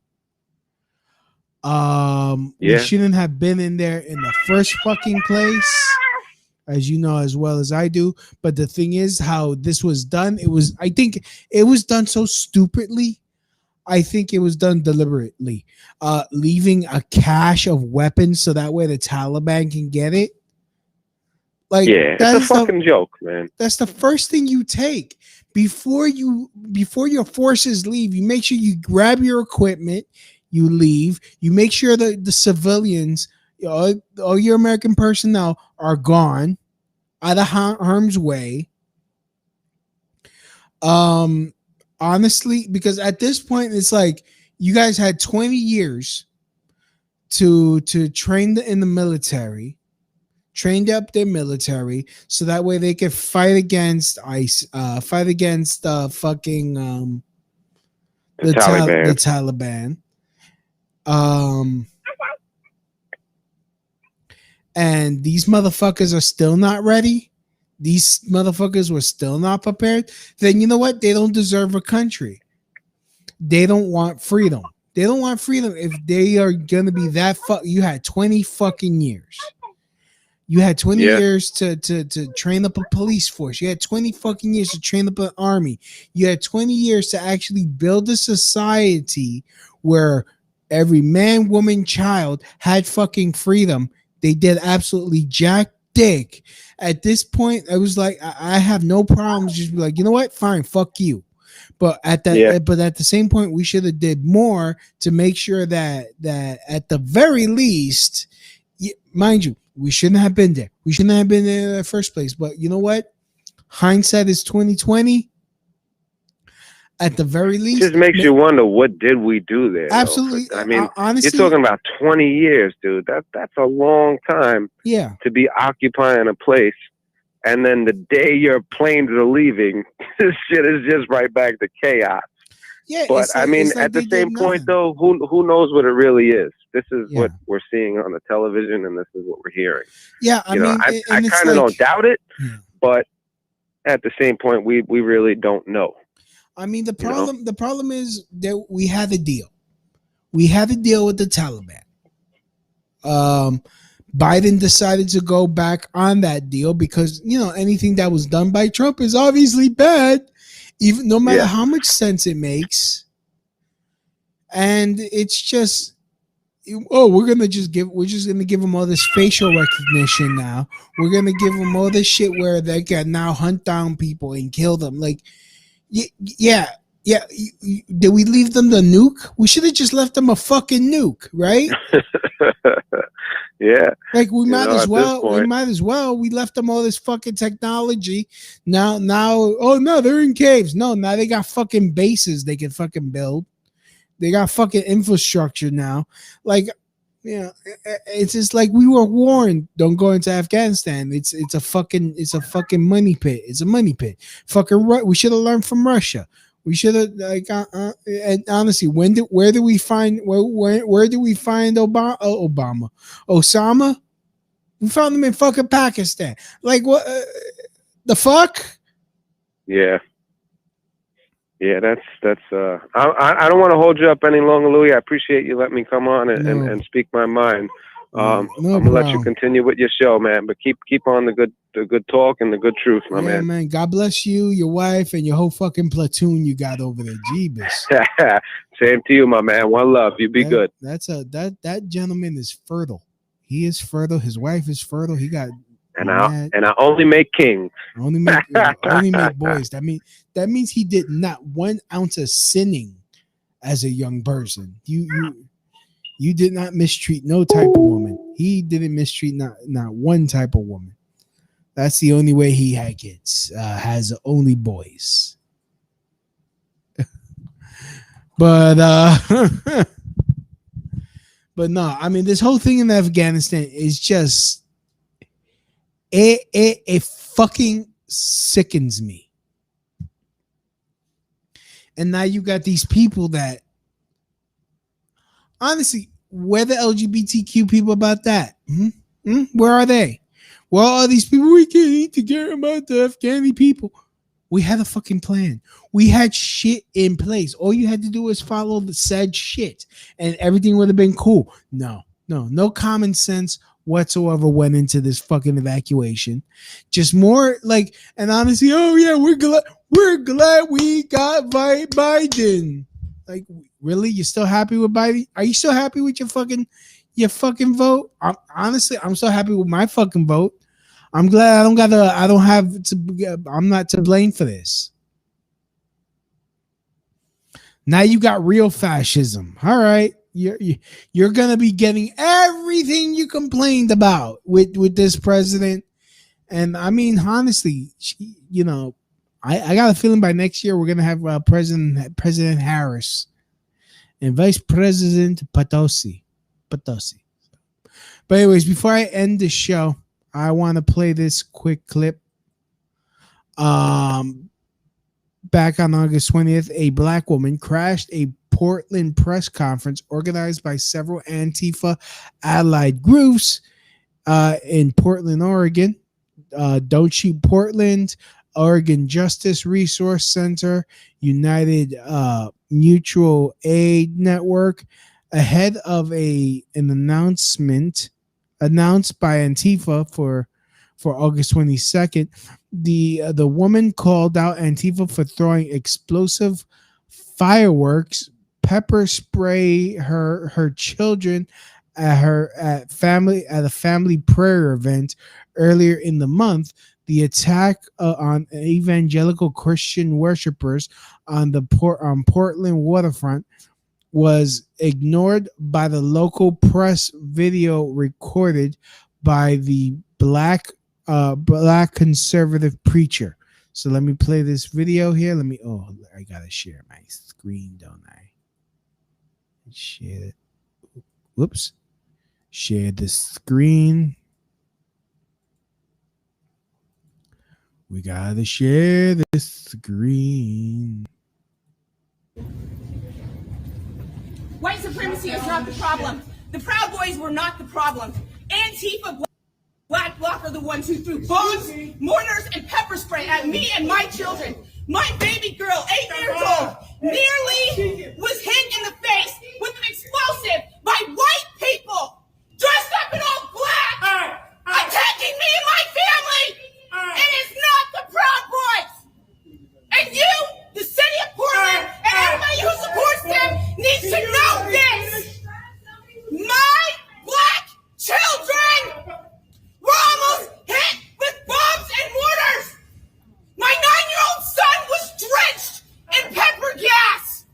We shouldn't have been in there in the first fucking place, as you know as well as I do. But the thing is, how this was done, I think it was done so stupidly. I think it was done deliberately, leaving a cache of weapons so that way the Taliban can get it. Like, yeah, it's a fucking joke, man. That's the first thing you take before your forces leave. You make sure you grab your equipment, you leave, you make sure that the civilians, all your American personnel are gone, out of harm's way. Honestly, because at this point it's like you guys had 20 years to train in the military, trained up their military, so that way they could fight against ICE, fight against fucking the Taliban. And these motherfuckers are still not ready. These motherfuckers were still not prepared. Then you know what? They don't deserve a country. They don't want freedom. They don't want freedom if they are gonna be that. You had 20 fucking years. You had 20 years to train up a police force. You had 20 fucking years to train up an army. You had 20 years to actually build a society where every man, woman, child had fucking freedom. They did absolutely jack dick. At this point, I was like, I have no problems. Just be like, you know what? Fine, fuck you. But at the same point, we should have did more to make sure that at the very least, mind you, we shouldn't have been there. We shouldn't have been there in the first place. But you know what? Hindsight is 2020. At the very least, it just makes you wonder, what did we do there? Absolutely. I mean, honestly, you're talking about 20 years, dude. That's a long time. Yeah. To be occupying a place, and then the day your planes are leaving, this shit is just right back to chaos. Yeah. But I mean, at the same point, though, who knows what it really is? This is what we're seeing on the television, and this is what we're hearing. Yeah. I mean, I kind of don't doubt it, but at the same point, we really don't know. I mean, the problem is that we had a deal. We had a deal with the Taliban. Biden decided to go back on that deal because, anything that was done by Trump is obviously bad, even no matter how much sense it makes. And it's just, we're just gonna give them all this facial recognition now. We're gonna give them all this shit where they can now hunt down people and kill them. Like, yeah. Did we leave them the nuke? We should have just left them a fucking nuke, right? Yeah. Like we might as well. We left them all this fucking technology. Now, oh no, they're in caves. No, now they got fucking bases they can fucking build. They got fucking infrastructure now. Like, it's just like we were warned, don't go into Afghanistan. It's a fucking money pit. It's a money pit. Fucking we should have learned from Russia. We should have and honestly, where did we find Obama? Osama? We found him in fucking Pakistan. Like what the fuck? Yeah. Yeah, that's I don't want to hold you up any longer, Louis. I appreciate you letting me come on and speak my mind. I'm gonna let you continue with your show, man. But keep on the good talk and the good truth, my man. Man. God bless you, your wife, and your whole fucking platoon you got over there. Jeebus. Same to you, my man. One love. You be good. That gentleman is fertile. He is fertile. His wife is fertile. He got and I only make kings. Only make boys. That means he did not 1 ounce of sinning as a young person. You did not mistreat no type of woman. He didn't mistreat not one type of woman. That's the only way he had kids. Has only boys. But no, I mean, this whole thing in Afghanistan is just it fucking sickens me. And now you got these people that, honestly, where the LGBTQ people about that? Where are they? Well, are these people we can't need to care about the Afghani people? We had a fucking plan. We had shit in place. All you had to do was follow the said shit, and everything would have been cool. No common sense whatsoever went into this fucking evacuation. Just more like, and honestly, oh yeah, we're glad we got Biden. Like, really? You're still happy with Biden? Are you still happy with your fucking vote? Honestly, I'm so happy with my fucking vote. I'm glad I'm not to blame for this. Now you got real fascism. All right. You're going to be getting everything you complained about with this president. And I mean, honestly, I got a feeling by next year we're going to have President Harris and Vice President Potosi. But anyways, before I end the show, I want to play this quick clip. Back on August 20th, a black woman crashed a Portland press conference organized by several Antifa allied groups in Portland, Oregon. Don't Shoot Portland, Oregon Justice Resource Center, United Mutual Aid Network, ahead of an announcement announced by Antifa for August 22nd. The woman called out Antifa for throwing explosive fireworks, pepper spray her children at a family prayer event earlier in the month. The attack on evangelical Christian worshipers on Portland waterfront was ignored by the local press. Video recorded by the black conservative preacher. So let me play this video here. I gotta share my screen, don't I? Share it. Whoops. Share the screen. We gotta share the screen. White supremacy is not the problem. The Proud Boys were not the problem. Antifa, Black Bloc are the ones who threw bombs, mortars, and pepper spray at me and my children. My baby girl, 8 years old, nearly was hit in the face with an explosive by white people dressed up in all black, attacking me and my family. And it's not the Proud Boys. And you, the city of Portland, and everybody who supports them needs to know this. My black children were almost hit with bombs and mortars. My 9-year-old son was drenched in pepper gas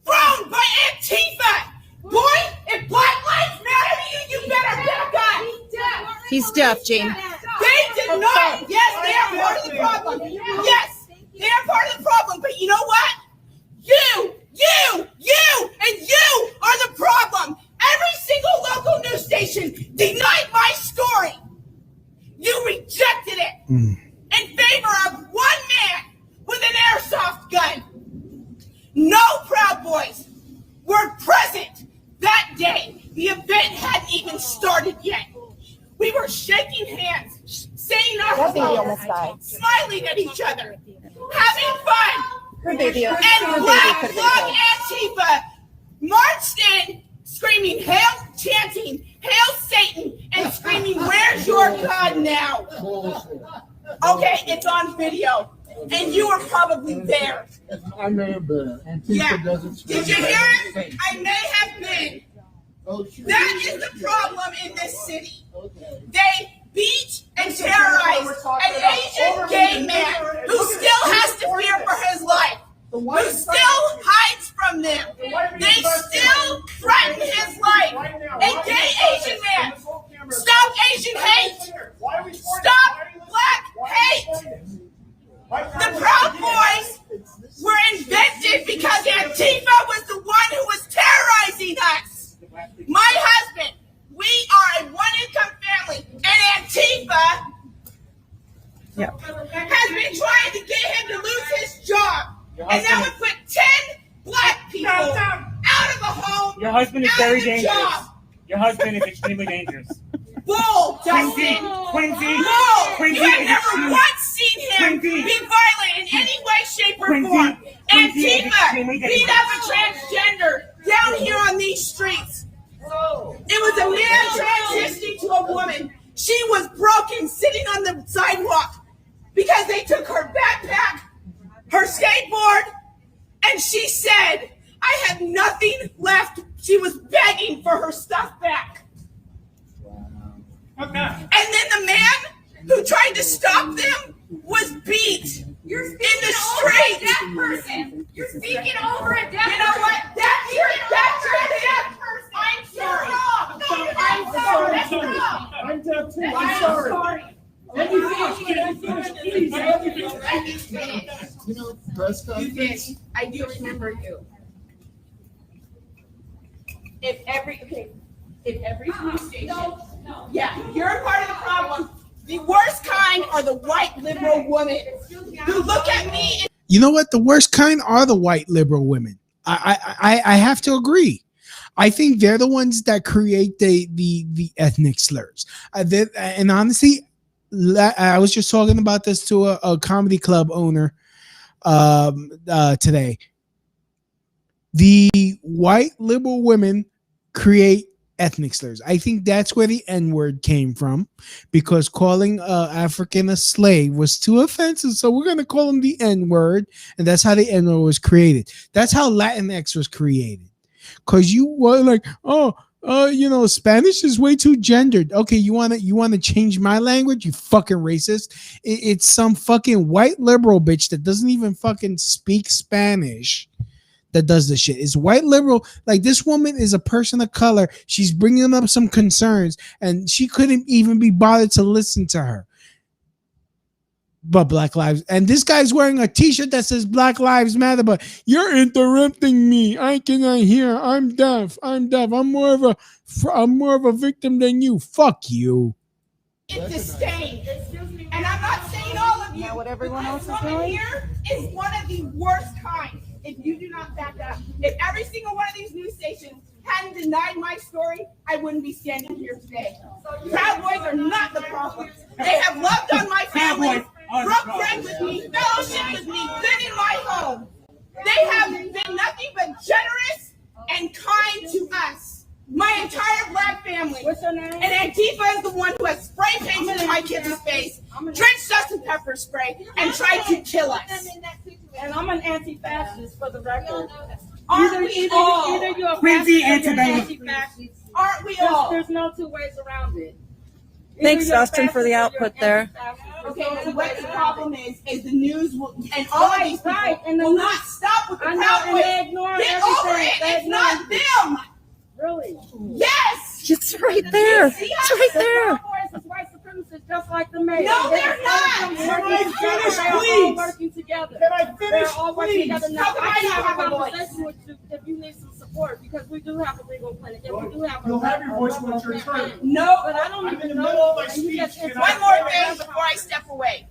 thrown by Antifa. Boy, if Black Lives Matter to you, you better back up. He's deaf, Gene. They did not. Yes, they are part of the problem. Yes, they are part of the problem. But you know what? You, and you are the problem. Every single local news station denied my story. You rejected it in favor of one man with an airsoft gun. No Proud Boys were present that day. The event hadn't even started yet. We were shaking hands, saying our hellos, smiling at each other, having fun. And Black Bloc Antifa marched in, screaming, "Hail," chanting, "Hail Satan," and screaming, "Where's your God now?" Okay, it's on video. And you were probably there. I may have been. Yeah. Did you hear it? I may have been. That is the problem in this city. They beat and terrorize an Asian gay man who still has to fear for his life, who still hides from them. They still threaten his life. A gay Asian man. Stop Asian hate. Stop black hate. The Proud Boys were invented because Antifa was the one who was terrorizing us. My husband, we are a one-income family, and Antifa has been trying to get him to lose his job. And that would put 10 black people out of a home. Your husband is very dangerous. Job. Your husband is extremely dangerous. Bull, Dustin. Quincy. Bull. Quincy You have is never once seen him be violent in any way, shape, or form. Antifa beat up a transgender down here on these streets. It was a man transitioning to a woman. She was broken, sitting on the sidewalk because they took her backpack, her skateboard, and she said, I have nothing left. She was begging for her stuff back. And then the man who tried to stop them was beat in the street. That person. You're speaking over a deaf person. You know what? That's a deaf person. I'm sorry. I'm sorry. I'm deaf too. I'm sorry. Let me finish. You know, press conference. I do remember you. If every news station, yeah, you're a part of the problem. The worst kind are the white liberal women who look at me. You know what? The worst kind are the white liberal women. I have to agree. I think they're the ones that create the ethnic slurs. And honestly, I was just talking about this to a comedy club owner today. The white liberal women create ethnic slurs. I think that's where the N-word came from, because calling African a slave was too offensive. So we're going to call them the N-word. And that's how the N-word was created. That's how Latinx was created. Because you were like, Spanish is way too gendered. Okay, you want to change my language, you fucking racist. It's some fucking white liberal bitch that doesn't even fucking speak Spanish that does this shit. It's white liberal. Like, this woman is a person of color. She's bringing up some concerns, and she couldn't even be bothered to listen to her. But Black Lives, and this guy's wearing a t-shirt that says Black Lives Matter, but you're interrupting me. I cannot hear. I'm deaf. I'm more of a victim than you. Fuck you. It's disdain. And I'm not saying all of you. Now what everyone else is woman doing here is one of the worst kind. If you do not back up, if every single one of these news stations hadn't denied my story, I wouldn't be standing here today. Proud Boys are not the problem. They have loved on my family, broke bread with me, fellowship with me, been in my home. They have been nothing but generous and kind to us. My entire black family. What's her name? And Antifa is the one who has spray painted in my kids' face, drenched us in pepper spray, and tried to kill us. And I'm an anti-fascist for the record. Aren't we all? Either you're a Quincy fascist or you're anti-fascist. anti-fascist. Aren't we all? There's no two ways around it. Thanks, Dustin, for the output there. Okay, and what the problem is the news will, and all of these people will not stop with the Proud Boys. Get over it. It's not them. Really? Yes. It's right there. It's right there. White supremacists, just like the mayor. No, they're not. Can I finish, They're all please? working together. Can I finish, They're all working please? together. Now, How come I I can don't have have a a voice? conversation with you if you need some support, because we do have a legal clinic and we do have You'll have your voice once your turn. No, but I don't I'm even in the know. middle of my And you speech. just- Can one more thing before I step away.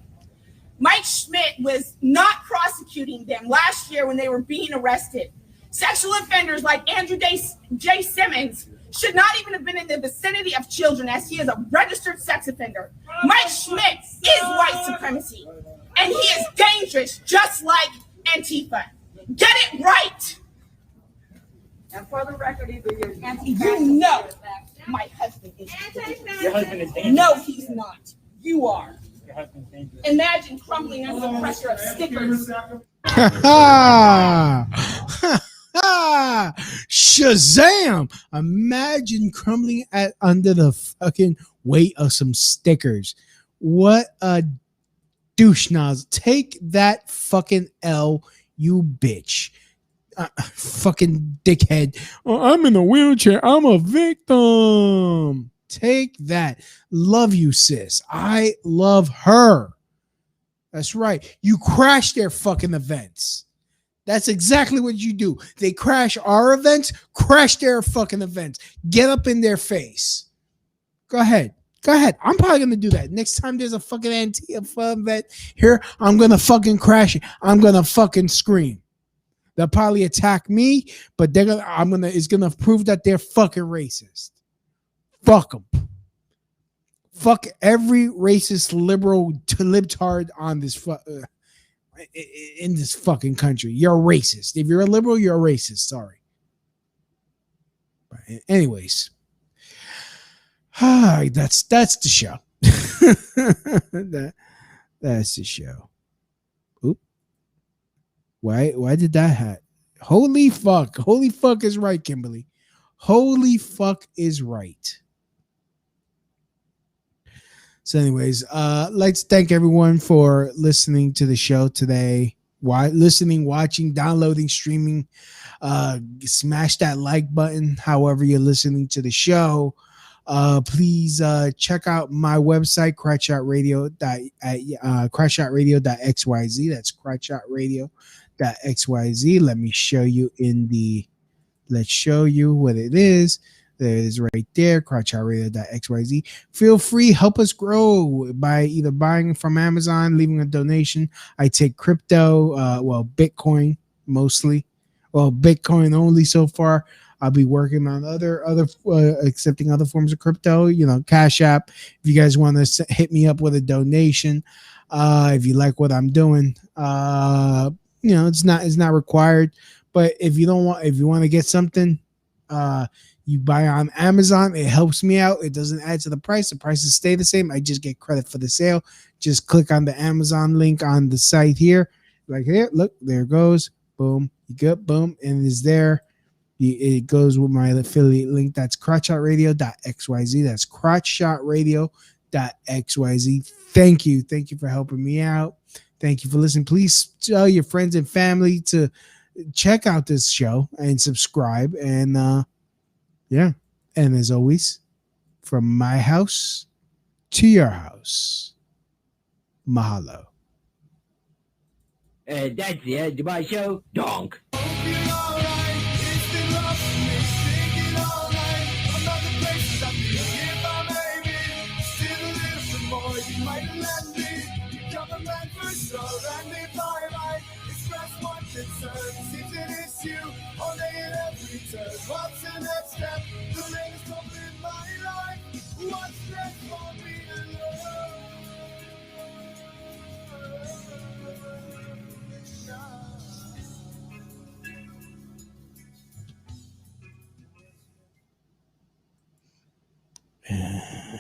Mike Schmidt was not prosecuting them last year when they were being arrested. Sexual offenders like Andrew J. Simmons should not even have been in the vicinity of children, as he is a registered sex offender. Mike Schmidt is white supremacy, and he is dangerous, just like Antifa. Get it right. And for the record, either you're anti-fascist. You know my husband is. Your husband is dangerous. No, he's not. You are. Your husband's dangerous. Imagine crumbling under the pressure of stickers. Shazam! Imagine crumbling under the fucking weight of some stickers. What a douche nozzle. Take that fucking L, you bitch. Fucking dickhead. Oh, I'm in a wheelchair. I'm a victim. Take that. Love you, sis. I love her. That's right. You crash their fucking events. That's exactly what you do. They crash our events, crash their fucking events. Get up in their face. Go ahead. Go ahead. I'm probably going to do that. Next time there's a fucking Antifa event here, I'm going to fucking crash it. I'm going to fucking scream. They'll probably attack me, but it's going to prove that they're fucking racist. Fuck them. Fuck every racist liberal to libtard on this in this fucking country. You're a racist. If you're a liberal, you're a racist. Sorry. But anyways, that's the show. That's the show. Oop. Why did that hat? Holy fuck. Holy fuck is right, Kimberly. Holy fuck is right. So anyways, let's thank everyone for listening to the show today. Listening, watching, downloading, streaming. Smash that like button however you're listening to the show. Please check out my website, crotchshotradio.xyz. That's crotchshotradio.xyz. Let's show you what it is. There it is right there, crotchshotradio.xyz. Feel free, help us grow by either buying from Amazon, leaving a donation. I take crypto, Bitcoin mostly. Well, Bitcoin only so far. I'll be working on other accepting other forms of crypto, Cash App. If you guys want to hit me up with a donation, if you like what I'm doing, it's not required. But if you want to get something, you buy on Amazon. It helps me out. It doesn't add to the price. The prices stay the same. I just get credit for the sale. Just click on the Amazon link on the site here. Like here, look, there it goes. Boom. You get boom, and it's there. It goes with my affiliate link. That's crotchshotradio.xyz. That's crotchshotradio.xyz. Thank you for helping me out. Thank you for listening. Please tell your friends and family to check out this show and subscribe. And and as always, from my house to your house, mahalo. That's the end of my show. Donk. What's the next step? The latest stop in my life. What's next for me alone?